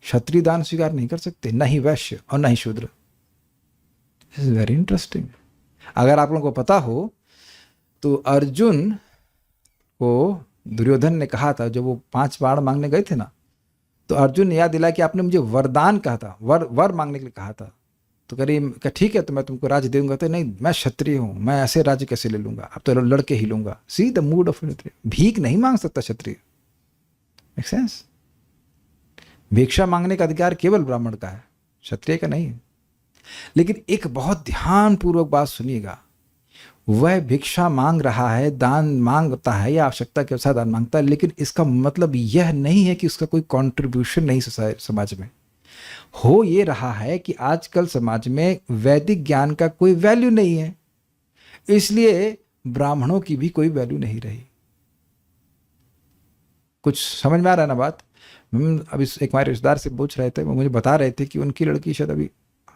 क्षत्रिय दान स्वीकार नहीं कर सकते, न ही वैश्य और न ही शूद्र। This is very interesting. अगर आप लोगों को पता हो तो अर्जुन को दुर्योधन ने कहा था, जब वो 5 बाण मांगने गए थे ना, तो अर्जुन ने याद दिलाया कि आपने मुझे वरदान कहा था, वर मांगने के लिए कहा था। तो कह ठीक है, तो मैं तुमको राज्य दूंगा। तो नहीं, मैं क्षत्रिय हूं, मैं ऐसे राज्य कैसे ले लूंगा, अब तो लड़के ही लूंगा। सी द मूड ऑफ क्षत्रिय। भीख नहीं मांग सकता क्षत्रिय। Make sense? भिक्षा मांगने का अधिकार केवल ब्राह्मण का है, क्षत्रिय का नहीं है। लेकिन एक बहुत ध्यानपूर्वक बात सुनिएगा, वह भिक्षा मांग रहा है, दान मांगता है या आवश्यकता के अनुसार दान मांगता है, लेकिन इसका मतलब यह नहीं है कि उसका कोई कंट्रीब्यूशन नहीं समाज में हो। ये रहा है कि आजकल समाज में वैदिक ज्ञान का कोई वैल्यू नहीं है, इसलिए ब्राह्मणों की भी कोई वैल्यू नहीं रही। कुछ समझ में आ रहा है ना बात? अभी एक हमारे रिश्तेदार से पूछ रहे थे, वो मुझे बता रहे थे कि उनकी लड़की शायद अभी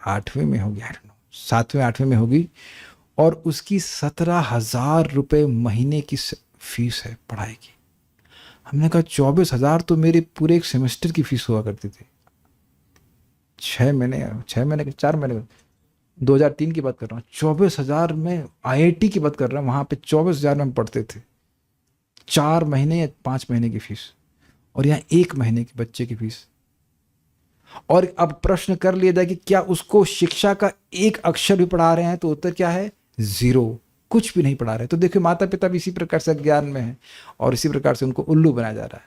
8वीं में होगी, 7वें 8वें में होगी, और उसकी 17,000 रुपये महीने की फीस है पढ़ाई की। हमने कहा 24,000 तो मेरे पूरे एक सेमेस्टर की फीस हुआ करती थी। 4 महीने 2003 की बात कर रहा हूँ। 24,000 में IIT की बात कर रहा हूँ, वहाँ पे 24,000 में हम पढ़ते थे। 4 महीने या 5 महीने की फीस, और यहाँ 1 महीने की बच्चे की फीस। और अब प्रश्न कर लिया जाए कि क्या उसको शिक्षा का एक अक्षर भी पढ़ा रहे हैं, तो उत्तर क्या है? 0, कुछ भी नहीं पढ़ा रहे। तो देखिए माता पिता भी इसी प्रकार से अज्ञान में है और इसी प्रकार से उनको उल्लू बनाया जा रहा है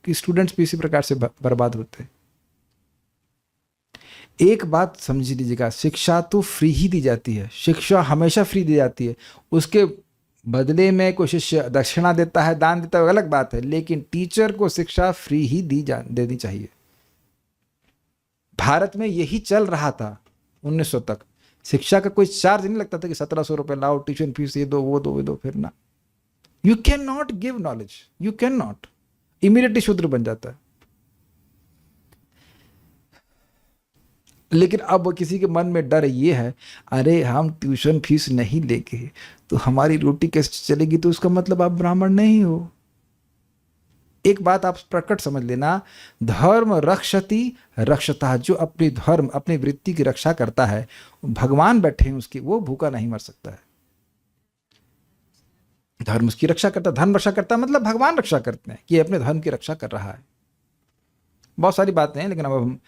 कि स्टूडेंट्स भी इसी प्रकार से बर्बाद होते हैं। एक बात समझ लीजिएगा, शिक्षा तो फ्री ही दी जाती है, शिक्षा हमेशा फ्री दी जाती है। उसके बदले में कोई शिष्य दक्षिणा देता है, दान देता है, अलग बात है, लेकिन टीचर को शिक्षा फ्री ही देनी चाहिए। भारत में यही चल रहा था 1900 तक। शिक्षा का कोई चार्ज नहीं लगता था कि 1700 रुपये लाओ, ट्यूशन फीस ये दो, वो दो, फिर ना। You can not give knowledge, you can not, immediately शूद्र बन जाता है। लेकिन अब किसी के मन में डर ये है, अरे हम ट्यूशन फीस नहीं लेके तो हमारी रोटी कैसे चलेगी, तो उसका मतलब आप ब्राह्मण नहीं हो। एक बात आप प्रकट समझ लेना, धर्म रक्षति रक्षता। जो अपनी धर्म अपनी वृत्ति की रक्षा करता है, भगवान बैठे हैं उसकी, वो भूखा नहीं मर सकता है। धर्म उसकी रक्षा करता, धर्म रक्षा करता मतलब भगवान रक्षा करते हैं कि अपने धर्म की रक्षा कर रहा है। बहुत सारी बातें हैं, लेकिन अब हम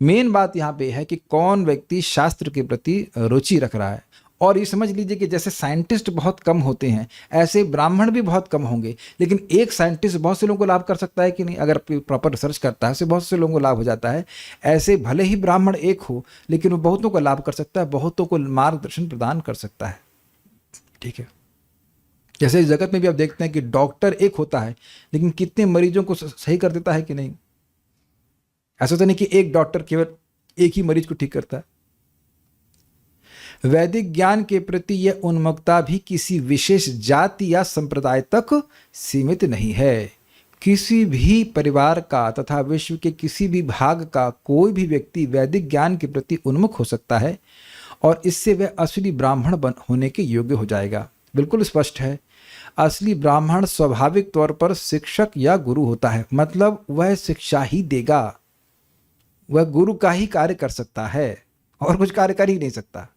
मेन बात यहाँ पे है कि कौन व्यक्ति शास्त्र के प्रति रुचि रख रहा है। और ये समझ लीजिए कि जैसे साइंटिस्ट बहुत कम होते हैं, ऐसे ब्राह्मण भी बहुत कम होंगे। लेकिन एक साइंटिस्ट बहुत से लोगों को लाभ कर सकता है कि नहीं, अगर प्रॉपर रिसर्च करता है, उससे बहुत से लोगों को लाभ हो जाता है। ऐसे भले ही ब्राह्मण एक हो, लेकिन वो बहुतों को लाभ कर सकता है, बहुतों को मार्गदर्शन प्रदान कर सकता है। ठीक है, जैसे इस जगत में भी आप देखते हैं कि डॉक्टर एक होता है, लेकिन कितने मरीजों को सही कर देता है कि नहीं। ऐसा तो नहीं कि एक डॉक्टर केवल एक ही मरीज को ठीक करता है। वैदिक ज्ञान के प्रति यह उन्मुखता भी किसी विशेष जाति या संप्रदाय तक सीमित नहीं है। किसी भी परिवार का तथा विश्व के किसी भी भाग का कोई भी व्यक्ति वैदिक ज्ञान के प्रति उन्मुख हो सकता है और इससे वह असली ब्राह्मण होने के योग्य हो जाएगा। बिल्कुल स्पष्ट है, असली ब्राह्मण स्वाभाविक तौर पर शिक्षक या गुरु होता है, मतलब वह शिक्षा ही देगा, वह गुरु का ही कार्य कर सकता है और कुछ कार्य कर ही नहीं सकता।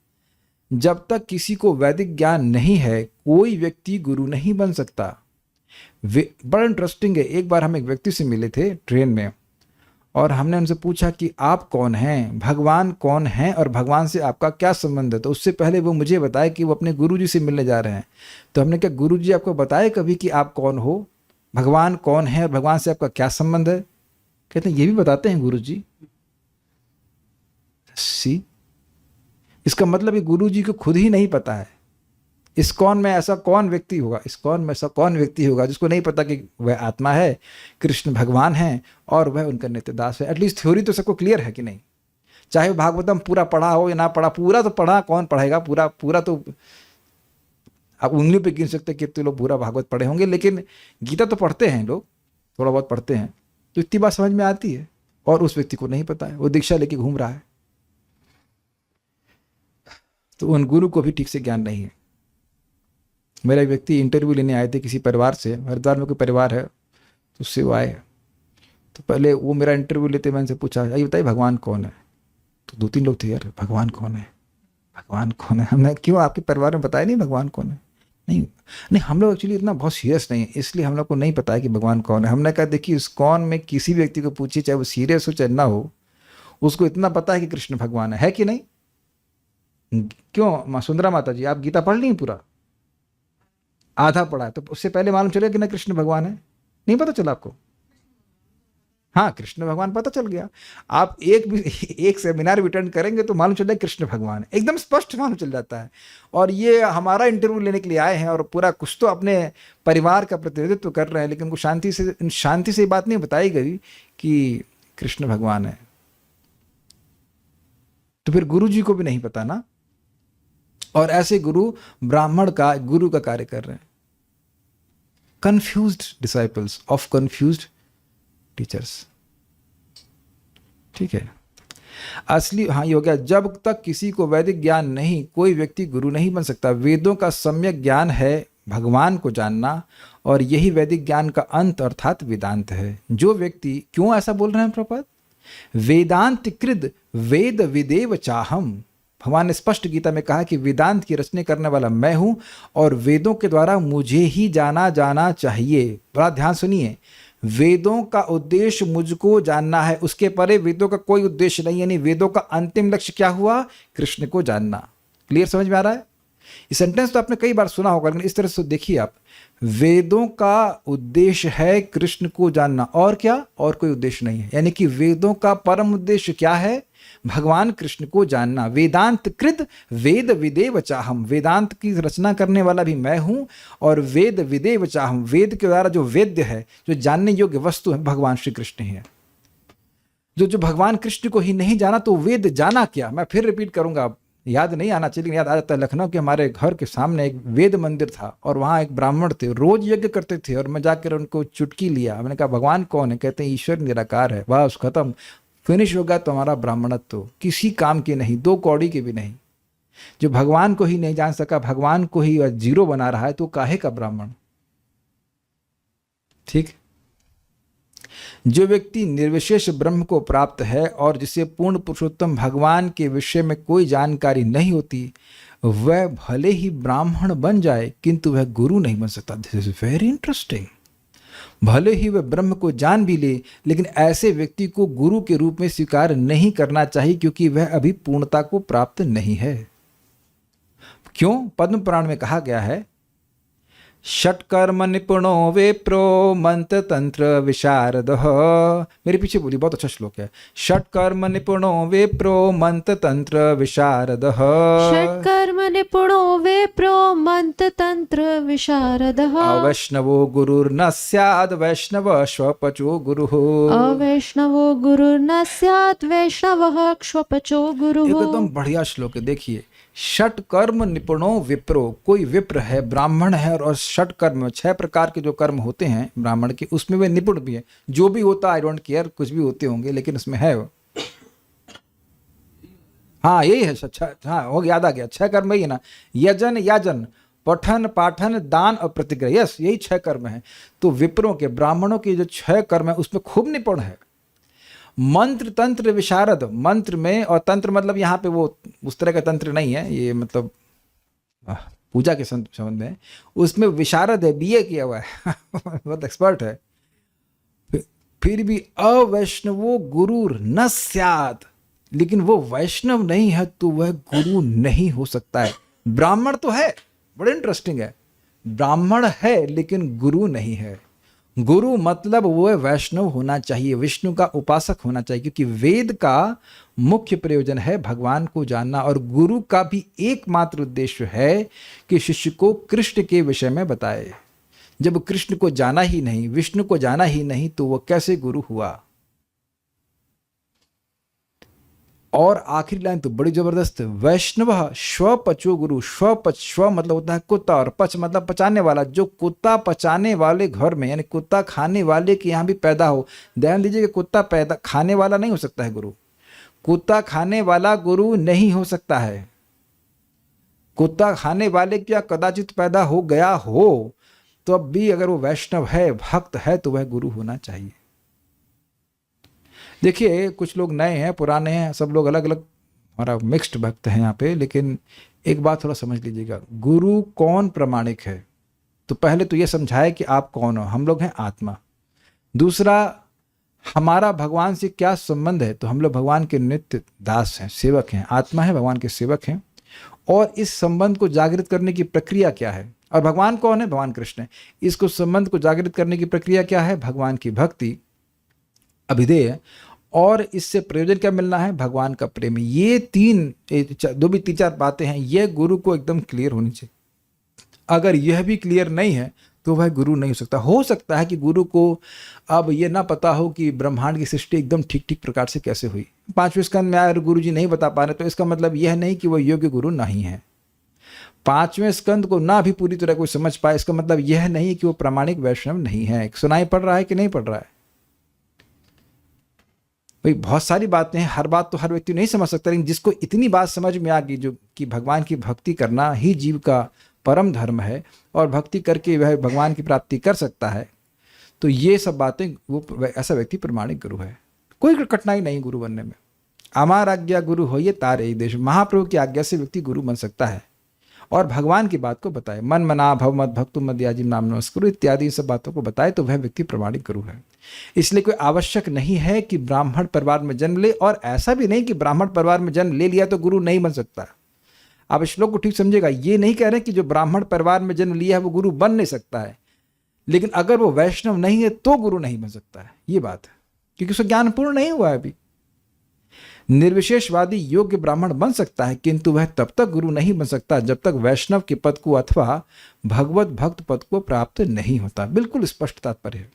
जब तक किसी को वैदिक ज्ञान नहीं है, कोई व्यक्ति गुरु नहीं बन सकता। बड़ा इंटरेस्टिंग है, एक बार हम एक व्यक्ति से मिले थे ट्रेन में और हमने उनसे पूछा कि आप कौन हैं, भगवान कौन हैं और भगवान से आपका क्या संबंध है। तो उससे पहले वो मुझे बताए कि वो अपने गुरुजी से मिलने जा रहे हैं। तो हमने कहा, गुरुजी आपको बताए कभी कि आप कौन हो, भगवान कौन है और भगवान से आपका क्या संबंध है? कहते हैं ये भी बताते हैं गुरुजी। सी इसका मतलब ये गुरु जी को खुद ही नहीं पता है। इस्कॉन में ऐसा कौन व्यक्ति होगा, इस्कॉन में ऐसा कौन व्यक्ति होगा जिसको नहीं पता कि वह आत्मा है, कृष्ण भगवान है और वह उनका नित्यदास है। एटलीस्ट थ्योरी तो सबको क्लियर है कि नहीं? चाहे वो भागवतम पूरा पढ़ा हो या ना पढ़ा, पूरा तो पढ़ा, कौन पढ़ेगा पूरा? पूरा तो आप उंगलियों पे गिन सकते कितने लोग पूरा भागवत पढ़े होंगे, लेकिन गीता तो पढ़ते हैं लोग, थोड़ा बहुत पढ़ते हैं, तो इतनी बात समझ में आती है। और उस व्यक्ति को नहीं पता है, वो दीक्षा लेके घूम रहा है, तो उन गुरु को भी ठीक से ज्ञान नहीं है। मेरा एक व्यक्ति इंटरव्यू लेने आए थे किसी परिवार से, हरिद्वार में कोई परिवार है, तो उससे वो आए। तो पहले वो मेरा इंटरव्यू लेते, मैंने से पूछा, ये बताइए भगवान कौन है? तो 2-3 लोग थे, यार भगवान कौन है, भगवान कौन है? हमने, क्यों आपके परिवार में बताया नहीं भगवान कौन है? नहीं हम लोग एक्चुअली इतना बहुत सीरियस नहीं है, इसलिए हम लोग को नहीं पता है कि भगवान कौन है। हमने कहा देखिए, इस्कॉन में किसी व्यक्ति को पूछिए, चाहे वो सीरियस हो चाहे ना हो, उसको इतना पता है कि कृष्ण भगवान है कि नहीं? क्यों सुंदरा माता जी, आप गीता पढ़ ली पूरा? आधा पढ़ा है, तो उससे पहले मालूम चलेगा कि ना कृष्ण भगवान है? नहीं पता चला आपको? हाँ, कृष्ण भगवान पता चल गया। आप एक सेमिनार भी अटेंड करेंगे तो मालूम चल जाएगा कृष्ण भगवान है, एकदम स्पष्ट मालूम चल जाता है। और ये हमारा इंटरव्यू लेने के लिए आए हैं और पूरा कुछ तो अपने परिवार का प्रतिनिधित्व कर रहे हैं, लेकिन उनको शांति से बात नहीं बताई गई कि कृष्ण भगवान है। तो फिर गुरु जी को भी नहीं पता ना। और ऐसे गुरु ब्राह्मण का, गुरु का कार्य कर रहे हैं। Confused disciples of confused teachers. ठीक है, असली, हाँ ये हो गया। जब तक किसी को वैदिक ज्ञान नहीं, कोई व्यक्ति गुरु नहीं बन सकता। वेदों का सम्यक ज्ञान है भगवान को जानना, और यही वैदिक ज्ञान का अंत अर्थात वेदांत है। जो व्यक्ति, क्यों ऐसा बोल रहे हैं प्रभुपाद? वेदांत कृद वेद विदेव चाहम। भगवान ने स्पष्ट गीता में कहा कि वेदांत की रचना करने वाला मैं हूं और वेदों के द्वारा मुझे ही जाना चाहिए। बड़ा ध्यान सुनिए, वेदों का उद्देश्य मुझको जानना है, उसके परे वेदों का कोई उद्देश्य नहीं। यानी वेदों का अंतिम लक्ष्य क्या हुआ? कृष्ण को जानना। क्लियर समझ में आ रहा है? ये सेंटेंस तो आपने कई बार सुना होगा, लेकिन इस तरह से देखिए आप, वेदों का उद्देश्य है कृष्ण को जानना, और क्या? और कोई उद्देश्य नहीं है। यानी कि वेदों का परम उद्देश्य क्या है? भगवान कृष्ण को जानना। वेदांत कृत वेद विदेव चाहम। वेदांत की रचना करने वाला भी मैं हूं और वेद विदेव चाहम। वेद के द्वारा जो वेद्य है, जो जानने योग्य वस्तु है, भगवान श्री कृष्ण ही है। जो भगवान कृष्ण को ही नहीं जाना तो वेद जाना क्या? मैं फिर रिपीट करूंगा, याद नहीं आना चाहिए, याद आ जाता है। लखनऊ के हमारे घर के सामने एक वेद मंदिर था और वहाँ एक ब्राह्मण थे, रोज यज्ञ करते थे, और मैं जाकर उनको चुटकी लिया। मैंने कहा भगवान कौन है? कहते हैं ईश्वर निराकार है। बस खत्म, फिनिश होगा तुम्हारा ब्राह्मणत्व तो किसी काम के नहीं, 2 कौड़ी के भी नहीं। जो भगवान को ही नहीं जान सका, भगवान को ही जीरो बना रहा है, तो काहे का ब्राह्मण? ठीक। जो व्यक्ति निर्विशेष ब्रह्म को प्राप्त है और जिसे पूर्ण पुरुषोत्तम भगवान के विषय में कोई जानकारी नहीं होती, वह भले ही ब्राह्मण बन जाए किंतु वह गुरु नहीं बन सकता। This is very interesting. भले ही वह ब्रह्म को जान भी ले, लेकिन ऐसे व्यक्ति को गुरु के रूप में स्वीकार नहीं करना चाहिए, क्योंकि वह अभी पूर्णता को प्राप्त नहीं है। क्यों? पद्म पुराण में कहा गया है, षट्कर्म निपुणो विप्रो मंत्र तंत्र विशारदः। मेरे पीछे बोली, बहुत अच्छा श्लोक है। षट्कर्म निपुणो विप्रो मंत्र तंत्र विशारदः। षट्कर्म निपुणो विप्रो मंत्र तंत्र विशारदः। अवैष्णवो गुरुर्न स्याद् वैष्णव श्वपचो गुरुः। अवैष्णवो गुरुर्न स्यात् वैष्णवः श्वपचो गुरुः। एकदम बढ़िया श्लोक है। देखिए, षट कर्म निपुणो विप्रो, कोई विप्र है, ब्राह्मण है, और षट कर्म 6 प्रकार के जो कर्म होते हैं ब्राह्मण के, उसमें वे निपुण भी है। जो भी होता आई डोंट केयर, कुछ भी होते होंगे, लेकिन उसमें है वो। हाँ यही है, हाँ हो गया, याद आ गया। 6 कर्म यही है ना, यजन याजन, पठन पाठन दान और प्रतिग्रह। यस, यही 6 कर्म है। तो विप्रों के, ब्राह्मणों के जो 6 कर्म है उसमें खूब निपुण है। मंत्र तंत्र विशारद, मंत्र में, और तंत्र मतलब यहाँ पे वो उस तरह का तंत्र नहीं है, ये मतलब पूजा के संबंध में, उसमें विशारद है, बीए किया हुआ है बहुत एक्सपर्ट है। फिर भी अवैष्णवो गुरुर न स्यात्, लेकिन वो वैष्णव नहीं है तो वह गुरु नहीं हो सकता है। ब्राह्मण तो है, बड़ा इंटरेस्टिंग है, ब्राह्मण है लेकिन गुरु नहीं है। गुरु मतलब वो वैष्णव होना चाहिए, विष्णु का उपासक होना चाहिए, क्योंकि वेद का मुख्य प्रयोजन है भगवान को जानना, और गुरु का भी एकमात्र उद्देश्य है कि शिष्य को कृष्ण के विषय में बताए। जब कृष्ण को जाना ही नहीं, विष्णु को जाना ही नहीं, तो वह कैसे गुरु हुआ। और आखिरी लाइन तो बड़ी जबरदस्त, वैष्णव स्वपचो गुरु। स्व मतलब होता है कुत्ता, और पच मतलब पचाने वाला। जो कुत्ता पचाने वाले घर में, यानी कुत्ता खाने वाले के यहाँ भी पैदा हो। ध्यान दीजिए कि कुत्ता पैदा खाने वाला नहीं हो सकता है गुरु। कुत्ता खाने वाला गुरु नहीं हो सकता है। कुत्ता खाने वाले क्या कदाचित पैदा हो गया हो, तो अब भी अगर वो वैष्णव है, भक्त है, तो वह गुरु होना चाहिए। देखिए, कुछ लोग नए हैं, पुराने हैं, सब लोग अलग अलग, हमारा मिक्स्ड भक्त है यहाँ पे। लेकिन एक बात थोड़ा समझ लीजिएगा, गुरु कौन प्रमाणिक है। तो पहले तो ये समझाए कि आप कौन हो। हम लोग हैं आत्मा। दूसरा, हमारा भगवान से क्या संबंध है। तो हम लोग भगवान के नित्य दास हैं, सेवक हैं। आत्मा है, भगवान के सेवक हैं। और इस संबंध को जागृत करने की प्रक्रिया क्या है। और भगवान कौन है, भगवान कृष्ण है। इसको संबंध को जागृत करने की प्रक्रिया क्या है, भगवान की भक्ति, अभिधेय, और इससे प्रयोजन क्या मिलना है, भगवान का प्रेम। ये दो भी तीन चार बातें हैं, ये गुरु को एकदम क्लियर होनी चाहिए। अगर यह भी क्लियर नहीं है तो वह गुरु नहीं हो सकता। हो सकता है कि गुरु को अब ये ना पता हो कि ब्रह्मांड की सृष्टि एकदम ठीक ठीक प्रकार से कैसे हुई। 5वें स्कंद में अगर गुरु जी नहीं बता पा रहे, तो इसका मतलब यह नहीं कि वह योग्य गुरु नहीं है। 5वें स्कंद को ना भी पूरी तरह कोई समझ पाए, इसका मतलब यह नहीं कि वो प्रामाणिक वैष्णव नहीं है। सुनाई पड़ रहा है कि नहीं पड़ रहा है भाई। बहुत सारी बातें हैं, हर बात तो हर व्यक्ति नहीं समझ सकता, लेकिन जिसको इतनी बात समझ में आ गई जो कि भगवान की भक्ति करना ही जीव का परम धर्म है, और भक्ति करके वह भगवान की प्राप्ति कर सकता है, तो ये सब बातें, वो ऐसा व्यक्ति प्रमाणिक गुरु है। कोई कठिनाई नहीं गुरु बनने में। अमार आज्ञा गुरु होइए तारे देश। महाप्रभु की आज्ञा से व्यक्ति गुरु बन सकता है और भगवान की बात को बताए। मन मना भव मत भक्तु मद्याजिम नाम नमस्कुरु इत्यादि सब बातों को बताए, तो वह व्यक्ति प्रमाणिक गुरु है। इसलिए कोई आवश्यक नहीं है कि ब्राह्मण परिवार में जन्म ले, और ऐसा भी नहीं कि ब्राह्मण परिवार में जन्म ले लिया तो गुरु नहीं बन सकता। आप इस श्लोक को ठीक समझिएगा। ये नहीं कह रहे कि जो ब्राह्मण परिवार में जन्म लिया है वो गुरु बन नहीं सकता है, लेकिन अगर वो वैष्णव नहीं है तो गुरु नहीं बन सकता है। ये बात है, क्योंकि उसका ज्ञान पूर्ण नहीं हुआ है अभी। निर्विशेषवादी योग्य ब्राह्मण बन सकता है, किंतु वह तब तक गुरु नहीं बन सकता जब तक वैष्णव के पद को अथवा भगवत भक्त पद को प्राप्त नहीं होता। बिल्कुल स्पष्ट तात्पर्य है।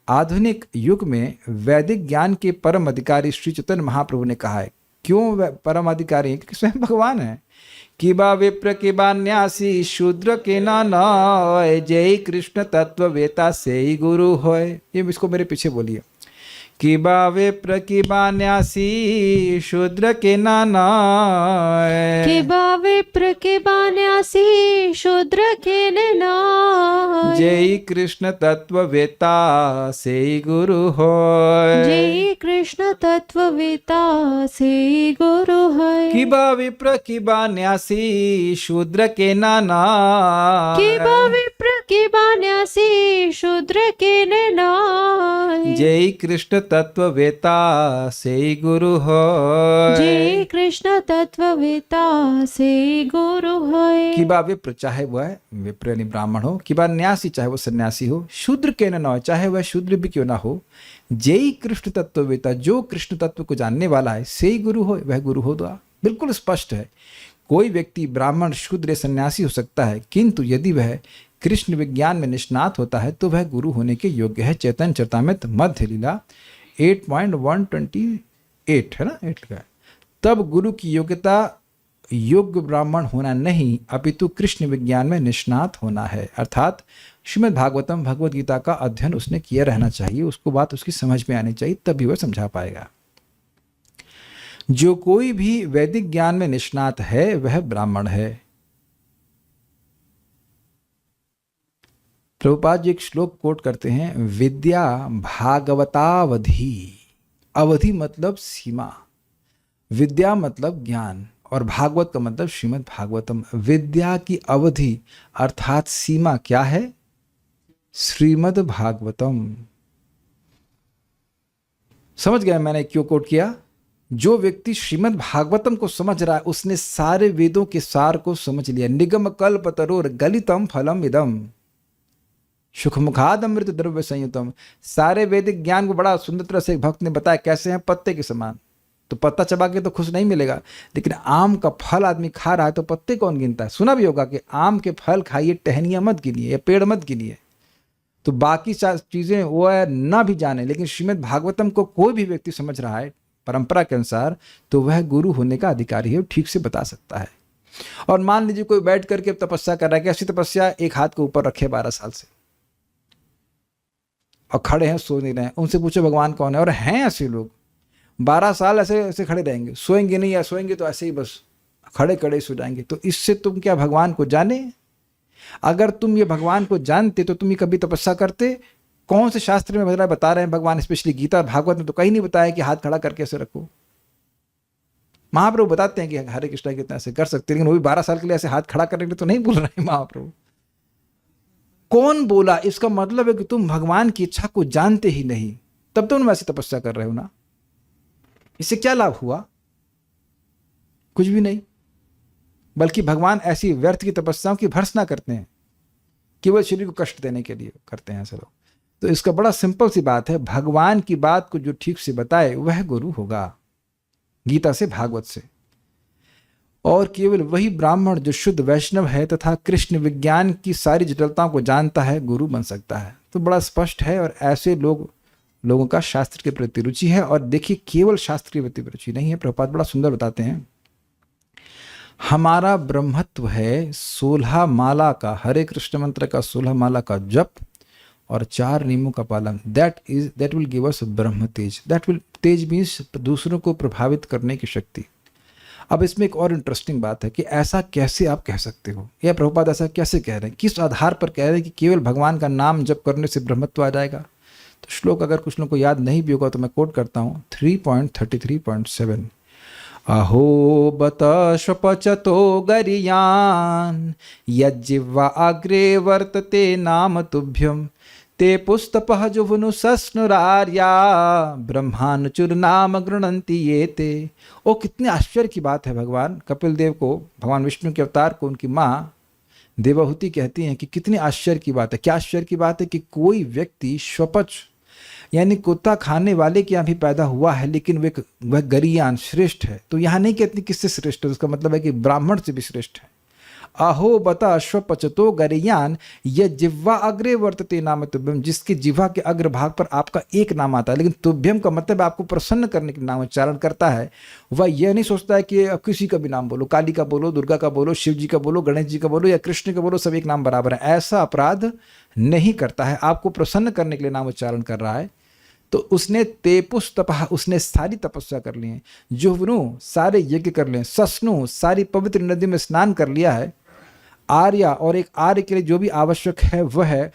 आधुनिक युग में वैदिक ज्ञान के परम अधिकारी श्री चैतन्य महाप्रभु ने कहा है। क्यों वह परम अधिकारी है? क्योंकि स्वयं भगवान है। किबा विप्र किबा न्यासी शूद्र के ना जय कृष्ण तत्व वेता से ही गुरु होय। ये इसको मेरे पीछे बोलिए। किबा विप्र किबा न्यासी शूद्र के नाना, किबा विप्र किबा न्यासी शूद्र के नाना, जय कृष्ण तत्व वेता से ही गुरु होय। जय कृष्ण तत्ववेता से गुरु है। किबा विप्र किबा न्यासी शूद्र के नाना, किबा विप्र किबा न्यासी शूद्र के नाना, जय कृष्ण तत्ववेता से ही गुरु होय। जय कृष्ण तत्ववेता से गुरु है। किबा विप्र, चाहे वह विप्र यानी ब्राह्मण हो, किबा न्यासी, चाहे वह सन्यासी हो, शूद्र के न हो, चाहे वह शूद्र भी क्यों ना हो, जय कृष्ण तत्ववेता, जो कृष्ण तत्व को जानने वाला है, से ही गुरु हो, वह गुरु हो। दो बिल्कुल स्पष्ट है। कोई व्यक्ति ब्राह्मण शूद्र सन्यासी हो सकता है, किंतु यदि वह कृष्ण विज्ञान में निष्णात होता है तो वह गुरु होने के योग्य है। चैतन्य चरितामृत मध्य लीला 8.128 है ना, 8 का। तब गुरु की योग्यता योग्य ब्राह्मण होना नहीं, अपितु कृष्ण विज्ञान में निष्णात होना है। अर्थात श्रीमद् भागवतम भगवद गीता का अध्ययन उसने किया रहना चाहिए, उसको बात उसकी समझ में आनी चाहिए, तभी वह समझा पाएगा। जो कोई भी वैदिक ज्ञान में निष्णात है वह ब्राह्मण है। प्रभुपाद जी एक श्लोक कोट करते हैं, विद्या भागवतावधि। अवधि मतलब सीमा, विद्या मतलब ज्ञान, और भागवत का मतलब श्रीमद् भागवतम। विद्या की अवधि अर्थात सीमा क्या है? श्रीमद् भागवतम। समझ गए मैंने क्यों कोट किया? जो व्यक्ति श्रीमद् भागवतम को समझ रहा है उसने सारे वेदों के सार को समझ लिया। निगम कल्पतरोर गलितम फलम इदम। सुखमुखाद अमृत द्रव्य संयुतम। सारे वैदिक ज्ञान को बड़ा सुंदर तरह से एक भक्त ने बताया कैसे हैं पत्ते के समान। तो पत्ता चबा के तो खुश नहीं मिलेगा, लेकिन आम का फल आदमी खा रहा है तो पत्ते कौन गिनता है। सुना भी होगा कि आम के फल खाइए, टहनियाँ मत गिनिए या पेड़ मत गिनिए। तो बाकी चीज़ें वो है ना भी जाने, लेकिन श्रीमद् भागवतम को कोई भी व्यक्ति समझ रहा है परंपरा के अनुसार तो वह गुरु होने का अधिकारी है, ठीक से बता सकता है। और मान लीजिए कोई बैठ करके तपस्या कर रहा है, कैसी तपस्या, एक हाथ को ऊपर रखे 12 साल से और खड़े हैं, सो नहीं रहे हैं। उनसे पूछो भगवान कौन है, और हैं ऐसे लोग 12 साल ऐसे ऐसे खड़े रहेंगे, सोएंगे नहीं, या सोएंगे तो ऐसे ही बस खड़े खड़े सो जाएंगे। तो इससे तुम क्या भगवान को जाने? अगर तुम ये भगवान को जानते तो तुम ये कभी तपस्या करते? कौन से शास्त्र में बता रहे हैं भगवान, स्पेशली गीता भागवत में तो कहीं नहीं बताया कि हाथ खड़ा करके ऐसे रखो। महाप्रभु बताते हैं कि हरे कृष्णा कितना ऐसे कर सकते, लेकिन वो भी 12 साल के लिए ऐसे हाथ खड़ा करने के लिए तो नहीं बोल रहे हैं महाप्रभु। कौन बोला? इसका मतलब है कि तुम भगवान की इच्छा को जानते ही नहीं, तब तुम वैसे तपस्या कर रहे हो ना। इससे क्या लाभ हुआ? कुछ भी नहीं, बल्कि भगवान ऐसी व्यर्थ की तपस्याओं की भर्त्सना करते हैं, केवल शरीर को कष्ट देने के लिए करते हैं ऐसे लोग। तो इसका बड़ा सिंपल सी बात है, भगवान की बात को जो ठीक से बताए वह गुरु होगा, गीता से भागवत से। और केवल वही ब्राह्मण जो शुद्ध वैष्णव है तथा कृष्ण विज्ञान की सारी जटिलताओं को जानता है गुरु बन सकता है। तो बड़ा स्पष्ट है, और ऐसे लोगों का शास्त्र के प्रति रुचि है। और देखिए, केवल शास्त्र के प्रति रुचि नहीं है, प्रभुपाद बड़ा सुंदर बताते हैं, हमारा ब्रह्मत्व है 16 माला का, हरे कृष्ण मंत्र का 16 माला का जप और 4 नियमों का पालन। That will give us Brahma Tej. Tej means दूसरों को प्रभावित करने की शक्ति। अब इसमें एक और इंटरेस्टिंग बात है कि ऐसा कैसे आप कह सकते हो, या प्रभुपाद ऐसा कैसे कह रहे हैं, किस आधार पर कह रहे हैं कि केवल भगवान का नाम जप करने से ब्रह्मत्व आ जाएगा। तो श्लोक अगर कुछ लोगों को याद नहीं भी होगा तो मैं कोट करता हूँ, 3.33.7। अहो बत शपचतो गरियान यज्जिह्वा अग्रे वर्तते नाम तुभ्यम ते पुस्तपः जुवनु सस्नुरार्या ब्रह्मानुचुर नाम गृणंति ये ते। ओ कितने आश्चर्य की बात है, भगवान कपिल देव को, भगवान विष्णु के अवतार को उनकी माँ देवहूति कहती हैं कि कितनी आश्चर्य की बात है। क्या आश्चर्य की बात है कि कोई व्यक्ति श्वपच यानी कुत्ता खाने वाले के यहाँ भी पैदा हुआ है, लेकिन वह गरियान श्रेष्ठ है। तो यहाँ नहीं कहती किससे श्रेष्ठ है, उसका मतलब है कि ब्राह्मण से भी श्रेष्ठ है। अहो बता अश्वपचतो गरियान यह जिह्वा अग्रे वर्तते नाम तुभ्यम, जिसकी जिह्वा के अग्रभाग पर आपका एक नाम आता है, लेकिन तुभ्यम का मतलब आपको प्रसन्न करने के नाम उच्चारण करता है। वह यह नहीं सोचता है कि किसी का भी नाम बोलो, काली का बोलो, दुर्गा का बोलो, शिव जी का बोलो, गणेश जी का बोलो या कृष्ण का बोलो, सब एक नाम बराबर है। ऐसा अपराध नहीं करता है, आपको प्रसन्न करने के लिए नाम उच्चारण कर रहा है। तो उसने तेपुस तपह, उसने सारी तपस्या कर ली है, जुह्वनु सारे यज्ञ कर लिए, सस्नु सारी पवित्र नदी में स्नान कर लिया है, आर्या और एक आर्य के लिए जो भी आवश्यक है वह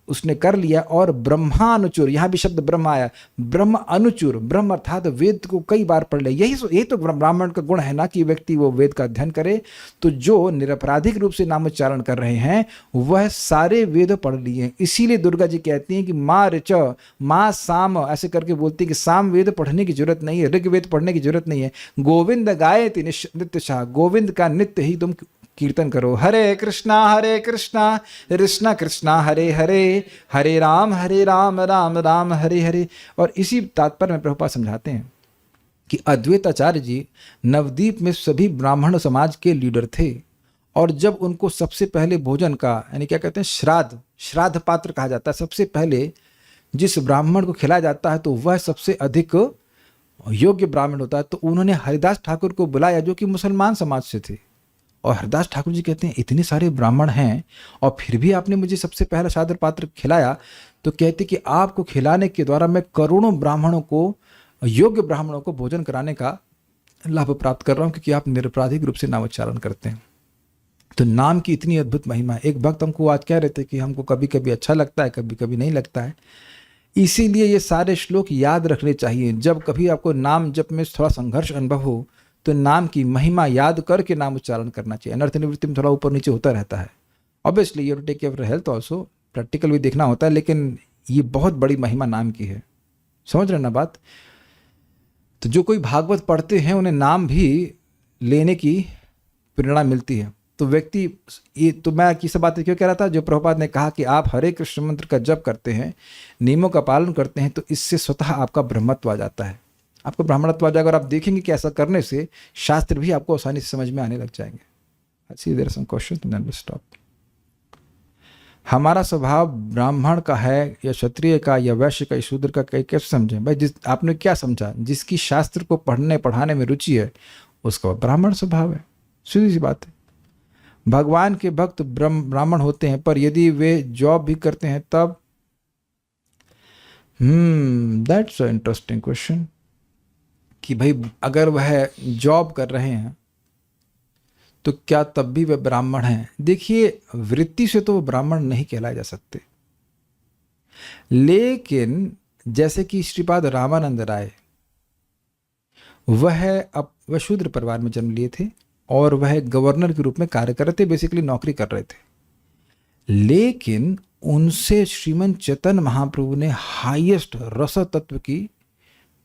उसने कर लिया, और ब्रह्मानुचुर, यहाँ भी शब्द ब्रह्म आया, ब्रह्म अनुचुर, ब्रह्म अर्थात वेद को कई बार पढ़ ले। यही तो ब्राह्मण का गुण है ना कि व्यक्ति वो वेद का अध्ययन करे। तो जो निरपराधिक रूप से नाम उच्चारण कर रहे हैं वह सारे वेद पढ़ लिए। इसीलिए दुर्गा जी कहती हैं कि माँ ऋच माँ साम, ऐसे करके बोलती है कि साम वेद पढ़ने की जरूरत नहीं है, ऋग्वेद पढ़ने की जरूरत नहीं है। गोविंद गायति नित्य शाह, गोविंद का नित्य ही तुम कीर्तन करो। हरे कृष्णा कृष्णा कृष्णा हरे हरे, हरे राम राम राम हरे हरे। और इसी तात्पर्य में प्रभुपाद समझाते हैं कि अद्वैताचार्य जी नवद्वीप में सभी ब्राह्मण समाज के लीडर थे, और जब उनको सबसे पहले भोजन का यानी क्या कहते हैं श्राद्ध पात्र कहा जाता है, सबसे पहले जिस ब्राह्मण को खिलाया जाता है तो वह सबसे अधिक योग्य ब्राह्मण होता है। तो उन्होंने हरिदास ठाकुर को बुलाया जो कि मुसलमान समाज से थे। और हरिदास ठाकुर जी कहते हैं इतने सारे ब्राह्मण हैं और फिर भी आपने मुझे सबसे पहला श्राद्ध पात्र खिलाया। तो कहते कि आपको खिलाने के द्वारा मैं करोड़ों ब्राह्मणों को, योग्य ब्राह्मणों को भोजन कराने का लाभ प्राप्त कर रहा हूँ, क्योंकि आप निरपराधिक रूप से नाम उच्चारण करते हैं। तो नाम की इतनी अद्भुत महिमा है। एक भक्त हमको आज कह रहे थे कि हमको कभी कभी अच्छा लगता है, कभी कभी नहीं लगता है। इसीलिए ये सारे श्लोक याद रखने चाहिए। जब कभी आपको नाम जप में थोड़ा संघर्ष अनुभव हो तो नाम की महिमा याद करके नाम उच्चारण करना चाहिए। अनर्थ निवृत्ति में थोड़ा ऊपर नीचे होता रहता है। Obviously you take care of health also, practical भी देखना होता है, लेकिन ये बहुत बड़ी महिमा नाम की है। समझ रहे ना बात? तो जो कोई भागवत पढ़ते हैं उन्हें नाम भी लेने की प्रेरणा मिलती है। तो व्यक्ति, ये तो मैं किस बात क्यों कह रहा था, जो प्रभुपाद ने कहा कि आप हरे कृष्ण मंत्र का जप करते हैं, नियमों का पालन करते हैं, तो इससे स्वतः आपका ब्रह्मत्व आ जाता है, आपको ब्राह्मणत्व आ जाएगा। और आप देखेंगे कि ऐसा करने से शास्त्र भी आपको आसानी से समझ में आने लग जाएंगे। अच्छी देर सम क्वेश्चन स्टॉप। हमारा स्वभाव ब्राह्मण का है या क्षत्रिय का या वैश्य का या शूद्र का, कैसे समझें भाई? जिस आपने क्या समझा, जिसकी शास्त्र को पढ़ने पढ़ाने में रुचि है उसका ब्राह्मण स्वभाव है, सीधी सी बात है। भगवान के भक्त ब्राह्मण होते हैं, पर यदि वे जॉब भी करते हैं तब, दैट्स अ इंटरेस्टिंग क्वेश्चन, कि भाई अगर वह जॉब कर रहे हैं तो क्या तब भी वे ब्राह्मण हैं? देखिए, वृत्ति से तो वो ब्राह्मण नहीं कहलाए जा सकते, लेकिन जैसे कि श्रीपाद रामानंद राय, वह शूद्र परिवार में जन्म लिए थे और वह गवर्नर के रूप में कार्य कर रहे थे, बेसिकली नौकरी कर रहे थे, लेकिन उनसे श्रीमन चैतन्य महाप्रभु ने हाईएस्ट रस तत्व की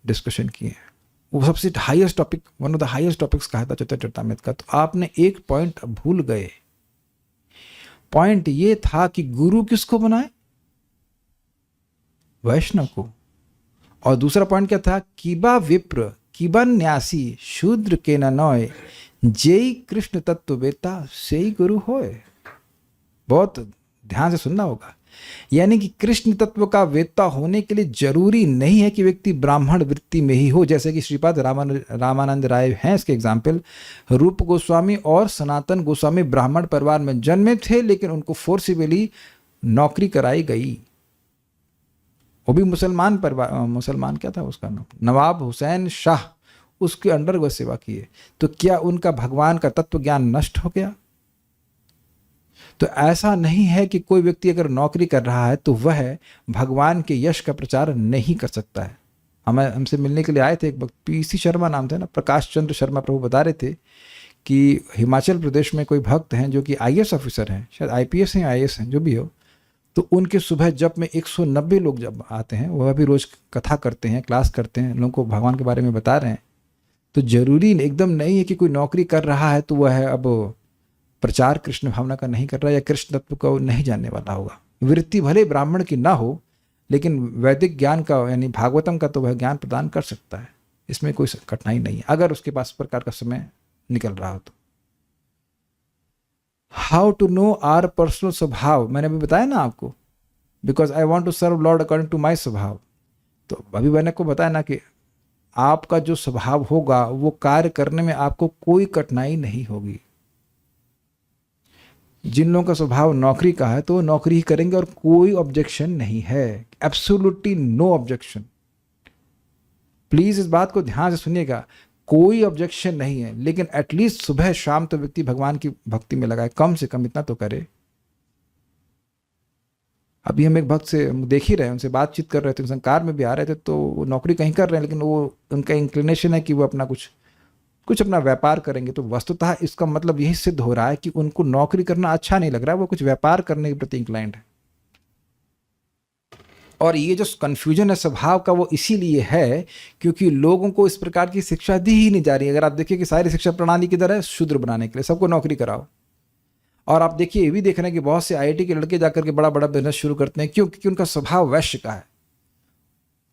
डिस्कशन की है। वो सबसे highest topic, one of the highest topics कहा था चैतन्य चरितामृत का। तो आपने एक पॉइंट भूल गए, पॉइंट ये था कि गुरु किसको बनाए? वैष्णव को। और दूसरा पॉइंट क्या था? किबा विप्र किबा न्यासी शूद्र के न नोय, जेई कृष्ण तत्व वेता सेई गुरु होए। बहुत ध्यान से सुनना होगा, यानी कि कृष्ण तत्व का वेत्ता होने के लिए जरूरी नहीं है कि व्यक्ति ब्राह्मण वृत्ति में ही हो, जैसे कि श्रीपाद रामानंद राय हैं इसके एग्जाम्पल। रूप गोस्वामी और सनातन गोस्वामी ब्राह्मण परिवार में जन्मे थे, लेकिन उनको फोर्सिबली नौकरी कराई गई। वो भी मुसलमान परिवार, मुसलमान क्या था उसका नाम, नवाब हुसैन शाह, उसके अंडर वह सेवा किए। तो क्या उनका भगवान का तत्व ज्ञान नष्ट हो गया? तो ऐसा नहीं है कि कोई व्यक्ति अगर नौकरी कर रहा है तो वह भगवान के यश का प्रचार नहीं कर सकता है। हमसे मिलने के लिए आए थे एक वक्त, पीसी शर्मा नाम था ना, प्रकाश चंद्र शर्मा प्रभु बता रहे थे कि हिमाचल प्रदेश में कोई भक्त हैं जो कि आईएएस ऑफिसर हैं, शायद आईपीएस हैं, आईएएस हैं, जो भी हो। तो उनके सुबह जब में 190 लोग जब आते हैं, वह भी रोज कथा करते हैं, क्लास करते हैं, लोगों को भगवान के बारे में बता रहे हैं। तो जरूरी एकदम नहीं है कि कोई नौकरी कर रहा है तो वह अब प्रचार कृष्ण भावना का नहीं कर रहा या कृष्ण तत्व को नहीं जानने वाला होगा। वृत्ति भले ब्राह्मण की ना हो, लेकिन वैदिक ज्ञान का यानी भागवतम का तो वह ज्ञान प्रदान कर सकता है, इसमें कोई कठिनाई नहीं है अगर उसके पास इस प्रकार का समय निकल रहा हो तो। How to know our personal स्वभाव, मैंने अभी बताया ना आपको, because I want to serve lord according to my स्वभाव। तो अभी मैंने को बताया ना कि आपका जो स्वभाव होगा वो कार्य करने में आपको कोई कठिनाई नहीं होगी। जिन लोगों का स्वभाव नौकरी का है तो वो नौकरी ही करेंगे और कोई ऑब्जेक्शन नहीं है, एब्सोल्युटली नो ऑब्जेक्शन। प्लीज इस बात को ध्यान से सुनिएगा, कोई ऑब्जेक्शन नहीं है, लेकिन एटलीस्ट सुबह शाम तो व्यक्ति भगवान की भक्ति में लगाए, कम से कम इतना तो करे। अभी हम एक भक्त से देख ही रहे, उनसे बातचीत कर रहे थे, उनसे कार में भी आ रहे थे, तो वो नौकरी कहीं कर रहे हैं, लेकिन वो उनका इंक्लिनेशन है कि वो अपना कुछ अपना व्यापार करेंगे। तो वस्तुतः इसका मतलब यही सिद्ध हो रहा है कि उनको नौकरी करना अच्छा नहीं लग रहा है, वो कुछ व्यापार करने के प्रति इंक्लाइंड है। और ये जो कन्फ्यूजन है स्वभाव का वो इसीलिए है क्योंकि लोगों को इस प्रकार की शिक्षा दी ही नहीं जा रही है। अगर आप देखिए कि सारी शिक्षा प्रणाली किधर है, शूद्र बनाने के लिए, सबको नौकरी कराओ। और आप देखिए ये भी देख रहे हैं कि बहुत से आईआईटी के लड़के जाकर के बड़ा बड़ा बिजनेस शुरू करते हैं, क्यों? क्योंकि उनका स्वभाव वैश्य का है,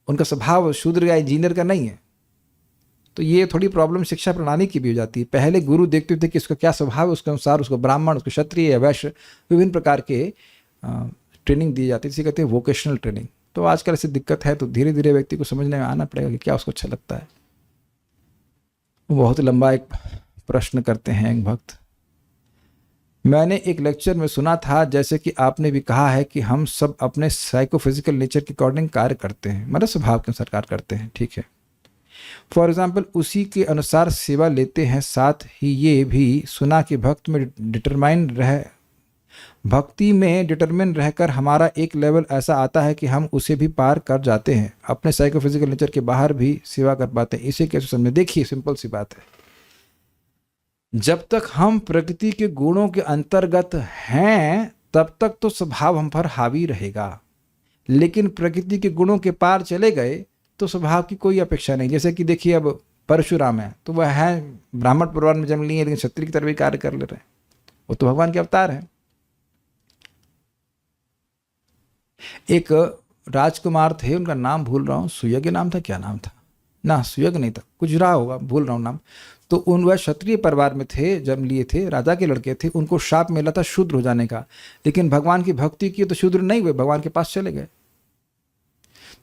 उनका स्वभाव शूद्र या इंजीनियर का नहीं है। तो ये थोड़ी प्रॉब्लम शिक्षा प्रणाली की भी हो जाती है। पहले गुरु देखते थे कि इसका क्या स्वभाव है, उसके अनुसार उसको ब्राह्मण, उसको क्षत्रिय या वैश्य, विभिन्न प्रकार के ट्रेनिंग दी जाती है, इसे कहते हैं वोकेशनल ट्रेनिंग। तो आजकल ऐसी दिक्कत है, तो धीरे धीरे व्यक्ति को समझने में आना पड़ेगा कि क्या उसको अच्छा लगता है। बहुत लंबा एक प्रश्न करते हैं एक भक्त, मैंने एक लेक्चर में सुना था जैसे कि आपने भी कहा है कि हम सब अपने साइकोफिजिकल नेचर के अकॉर्डिंग कार्य करते हैं, मतलब स्वभाव के अनुसार कार्य करते हैं, ठीक है। फॉर एग्जाम्पल उसी के अनुसार सेवा लेते हैं। साथ ही ये भी सुना कि भक्ति में डिटरमिन रहकर हमारा एक लेवल ऐसा आता है कि हम उसे भी पार कर जाते हैं, अपने साइकोफिजिकल नेचर के बाहर भी सेवा कर पाते हैं। इसे कैसे समझे? देखिए सिंपल सी बात है, जब तक हम प्रकृति के गुणों के अंतर्गत हैं तब तक तो स्वभाव हम पर हावी रहेगा, लेकिन प्रकृति के गुणों के पार चले गए तो स्वभाव की कोई अपेक्षा नहीं। जैसे कि देखिए अब परशुराम है तो वह है ब्राह्मण परिवार में जन्म लिए, लेकिन क्षत्रिय की तरह भी कार्य कर ले रहे हैं। वो तो भगवान के अवतार हैं। एक राजकुमार थे, उनका नाम भूल रहा हूँ, सुयज्ञ नाम था, क्या नाम था ना, सुयज्ञ नहीं था, कुछ रहा होगा, भूल रहा हूँ नाम। तो उन वह क्षत्रिय परिवार में थे, जन्म लिए थे, राजा के लड़के थे, उनको शाप मिला था शूद्र हो जाने का, लेकिन भगवान की भक्ति की तो शूद्र नहीं हुए, भगवान के पास चले गए।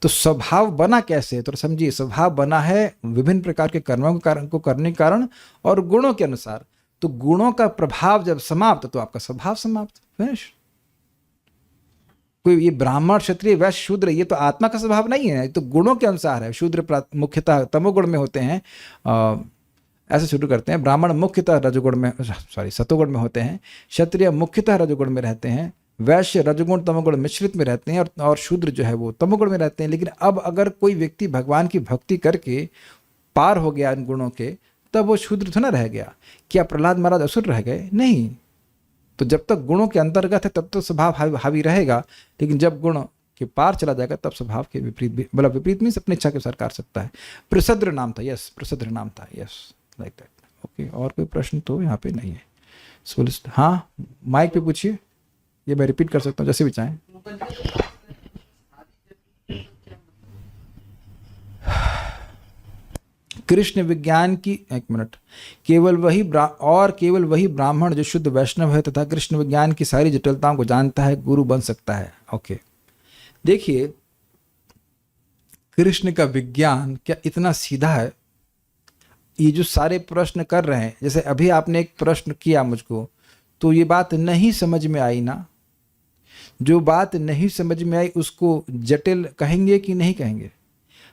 तो स्वभाव बना कैसे, तो समझिए स्वभाव बना है विभिन्न प्रकार के कर्मों को करने के कारण और गुणों के अनुसार। तो गुणों का प्रभाव जब समाप्त तो आपका स्वभाव समाप्त, फिनिश। कोई ये ब्राह्मण क्षत्रिय वैश्य शूद्र ये तो आत्मा का स्वभाव नहीं है, तो गुणों के अनुसार है। शूद्र मुख्यतः तमोगुण में होते हैं, ऐसे शुरू करते हैं, ब्राह्मण मुख्यतः रजोगुण में, सतोगुण में होते हैं, क्षत्रिय मुख्यतः रजोगुण में रहते हैं, वैश्य रजोगुण तमोगुण मिश्रित में रहते हैं, और शूद्र जो है वो तमोगुण में रहते हैं। लेकिन अब अगर कोई व्यक्ति भगवान की भक्ति करके पार हो गया इन गुणों के, तब वो शूद्र तो ना रह गया। क्या प्रहलाद महाराज असुर रह गए? नहीं। तो जब तक गुणों के अंतर्गत है तब तो स्वभाव हावी रहेगा, लेकिन जब गुण के पार चला जाएगा तब स्वभाव के विपरीत भी, मतलब विपरीत मीन्स अपनी इच्छा के अनुसार कर सकता है। प्रसद्र नाम था, यस, प्रसद्र नाम था, यस, लाइक दैट। ओके, और कोई प्रश्न तो यहाँ पे नहीं है। हाँ, माइक पे पूछिए, ये मैं रिपीट कर सकता हूँ जैसे भी चाहें। कृष्ण विज्ञान की, एक मिनट, केवल वही ब्राह्मण जो शुद्ध वैष्णव है तथा कृष्ण विज्ञान की सारी जटिलताओं को जानता है गुरु बन सकता है। ओके, देखिए कृष्ण का विज्ञान क्या इतना सीधा है? ये जो सारे प्रश्न कर रहे हैं, जैसे अभी आपने एक प्रश्न किया मुझको, तो ये बात नहीं समझ में आई ना, जो बात नहीं समझ में आई उसको जटिल कहेंगे कि नहीं कहेंगे?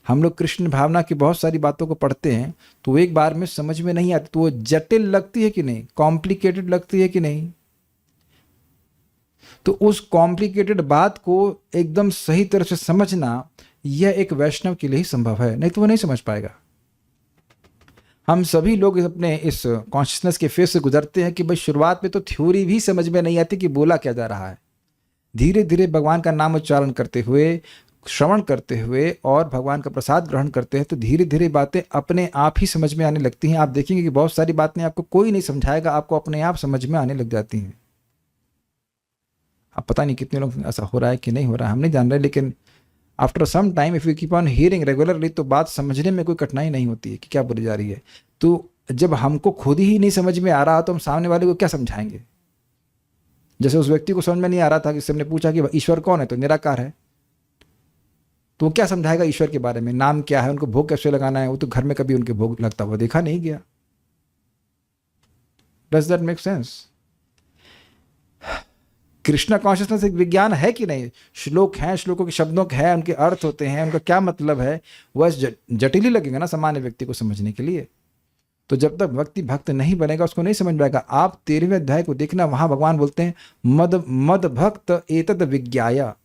हम लोग कृष्ण भावना की बहुत सारी बातों को पढ़ते हैं तो एक बार में समझ में नहीं आती, तो वो जटिल लगती है कि नहीं, कॉम्प्लिकेटेड लगती है कि नहीं? तो उस कॉम्प्लिकेटेड बात को एकदम सही तरह से समझना यह एक वैष्णव के लिए ही संभव है, नहीं तो वो नहीं समझ पाएगा। हम सभी लोग अपने इस कॉन्शियसनेस के फेज से गुजरते हैं कि भाई शुरुआत में तो थ्योरी भी समझ में नहीं आती कि बोला क्या जा रहा है। धीरे धीरे भगवान का नाम उच्चारण करते हुए, श्रवण करते हुए और भगवान का प्रसाद ग्रहण करते हैं तो धीरे धीरे बातें अपने आप ही समझ में आने लगती हैं। आप देखेंगे कि बहुत सारी बातें आपको कोई नहीं समझाएगा, आपको अपने आप समझ में आने लग जाती हैं। अब पता नहीं कितने लोग ऐसा हो रहा है कि नहीं हो रहा है, हम नहीं जान रहे, लेकिन after some time if you keep on hearing regularly तो बात समझने में कोई कठिनाई नहीं होती है कि क्या बोली जा रही है। तो जब हमको खुद ही नहीं समझ में आ रहा तो हम सामने वाले को क्या समझाएंगे? जैसे उस व्यक्ति को समझ में नहीं आ रहा था कि सबने पूछा कि ईश्वर कौन है, तो निराकार है, तो वो क्या समझाएगा ईश्वर के बारे में? नाम क्या है, उनको भोग कैसे लगाना है, वो तो घर में कभी उनके भोग लगता हुआ देखा नहीं गया। Does that make sense? Krishna consciousness एक विज्ञान है कि नहीं? श्लोक हैं, श्लोकों के शब्दों के हैं, उनके अर्थ होते हैं, उनका क्या मतलब है, वह जटिल ही लगेगा ना सामान्य व्यक्ति को समझने के लिए। तो जब तक व्यक्ति भक्त नहीं बनेगा उसको नहीं समझ पाएगा। आप 13वें अध्याय को देखना, वहां भगवान बोलते हैं मद भक्त एतद विज्ञाया,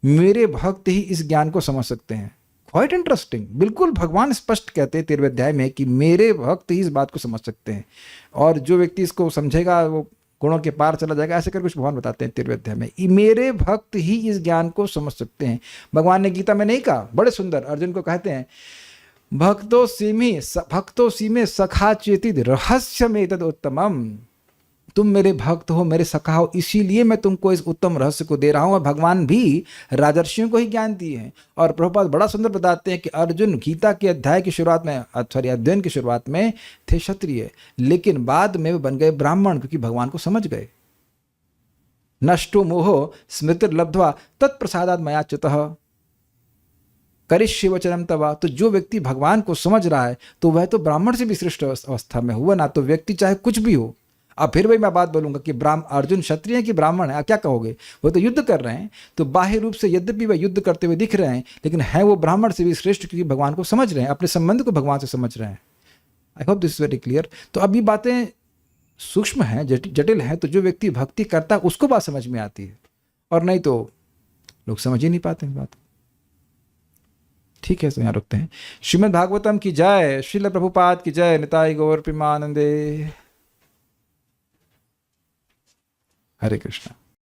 मेरे भक्त ही इस ज्ञान को समझ सकते हैं। क्वाइट इंटरेस्टिंग, बिल्कुल भगवान स्पष्ट कहते हैं 13वें अध्याय में कि मेरे भक्त ही इस बात को समझ सकते हैं, और जो व्यक्ति इसको समझेगा वो गुणों के पार चला जाएगा, ऐसे कर कुछ भगवान बताते हैं 13वें अध्याय में। मेरे भक्त ही इस ज्ञान को समझ सकते हैं। भगवान ने गीता में नहीं कहा, बड़े सुंदर अर्जुन को कहते हैं भक्तो सीमे सखा चेतिद रहस्यमेतद उत्तमम, तुम मेरे भक्त हो, मेरे सखा हो, इसीलिए मैं तुमको इस उत्तम रहस्य को दे रहा हूं। और भगवान भी राजर्षियों को ही ज्ञान दिए हैं। और प्रभुपाद बड़ा सुंदर बताते हैं कि अर्जुन गीता के अध्याय की शुरुआत में, अध्ययन की शुरुआत में थे क्षत्रिय, लेकिन बाद में वे बन गए ब्राह्मण, क्योंकि भगवान को समझ गए। नष्टो मोहो स्मृतिर्लब्ध्वा तत्प्रसादात् मयाच्युतः करिष्ये वचनं तव। तो जो व्यक्ति भगवान को समझ रहा है तो वह तो ब्राह्मण से भी श्रेष्ठ अवस्था में हुआ ना। तो व्यक्ति चाहे कुछ भी हो, अब फिर वही मैं बात बोलूंगा कि अर्जुन क्षत्रिय की ब्राह्मण है, क्या कहोगे? वो तो युद्ध कर रहे हैं, तो बाह्य रूप से यद्यपि वह युद्ध करते हुए दिख रहे हैं, लेकिन है वो ब्राह्मण से भी श्रेष्ठ, क्योंकि भगवान को समझ रहे हैं, अपने संबंध को भगवान से समझ रहे हैं। I hope this is very clear. तो अब ये बातें सूक्ष्म हैं, जटिल हैं, तो जो व्यक्ति भक्ति करता है उसको बात समझ में आती है, और नहीं तो लोग समझ ही नहीं पाते बात। ठीक है, तो यहाँ रुकते हैं। श्रीमद् भागवतम की जय, श्रील प्रभुपाद की जय, निताई गौर प्रेमानंदे। हरे कृष्णा।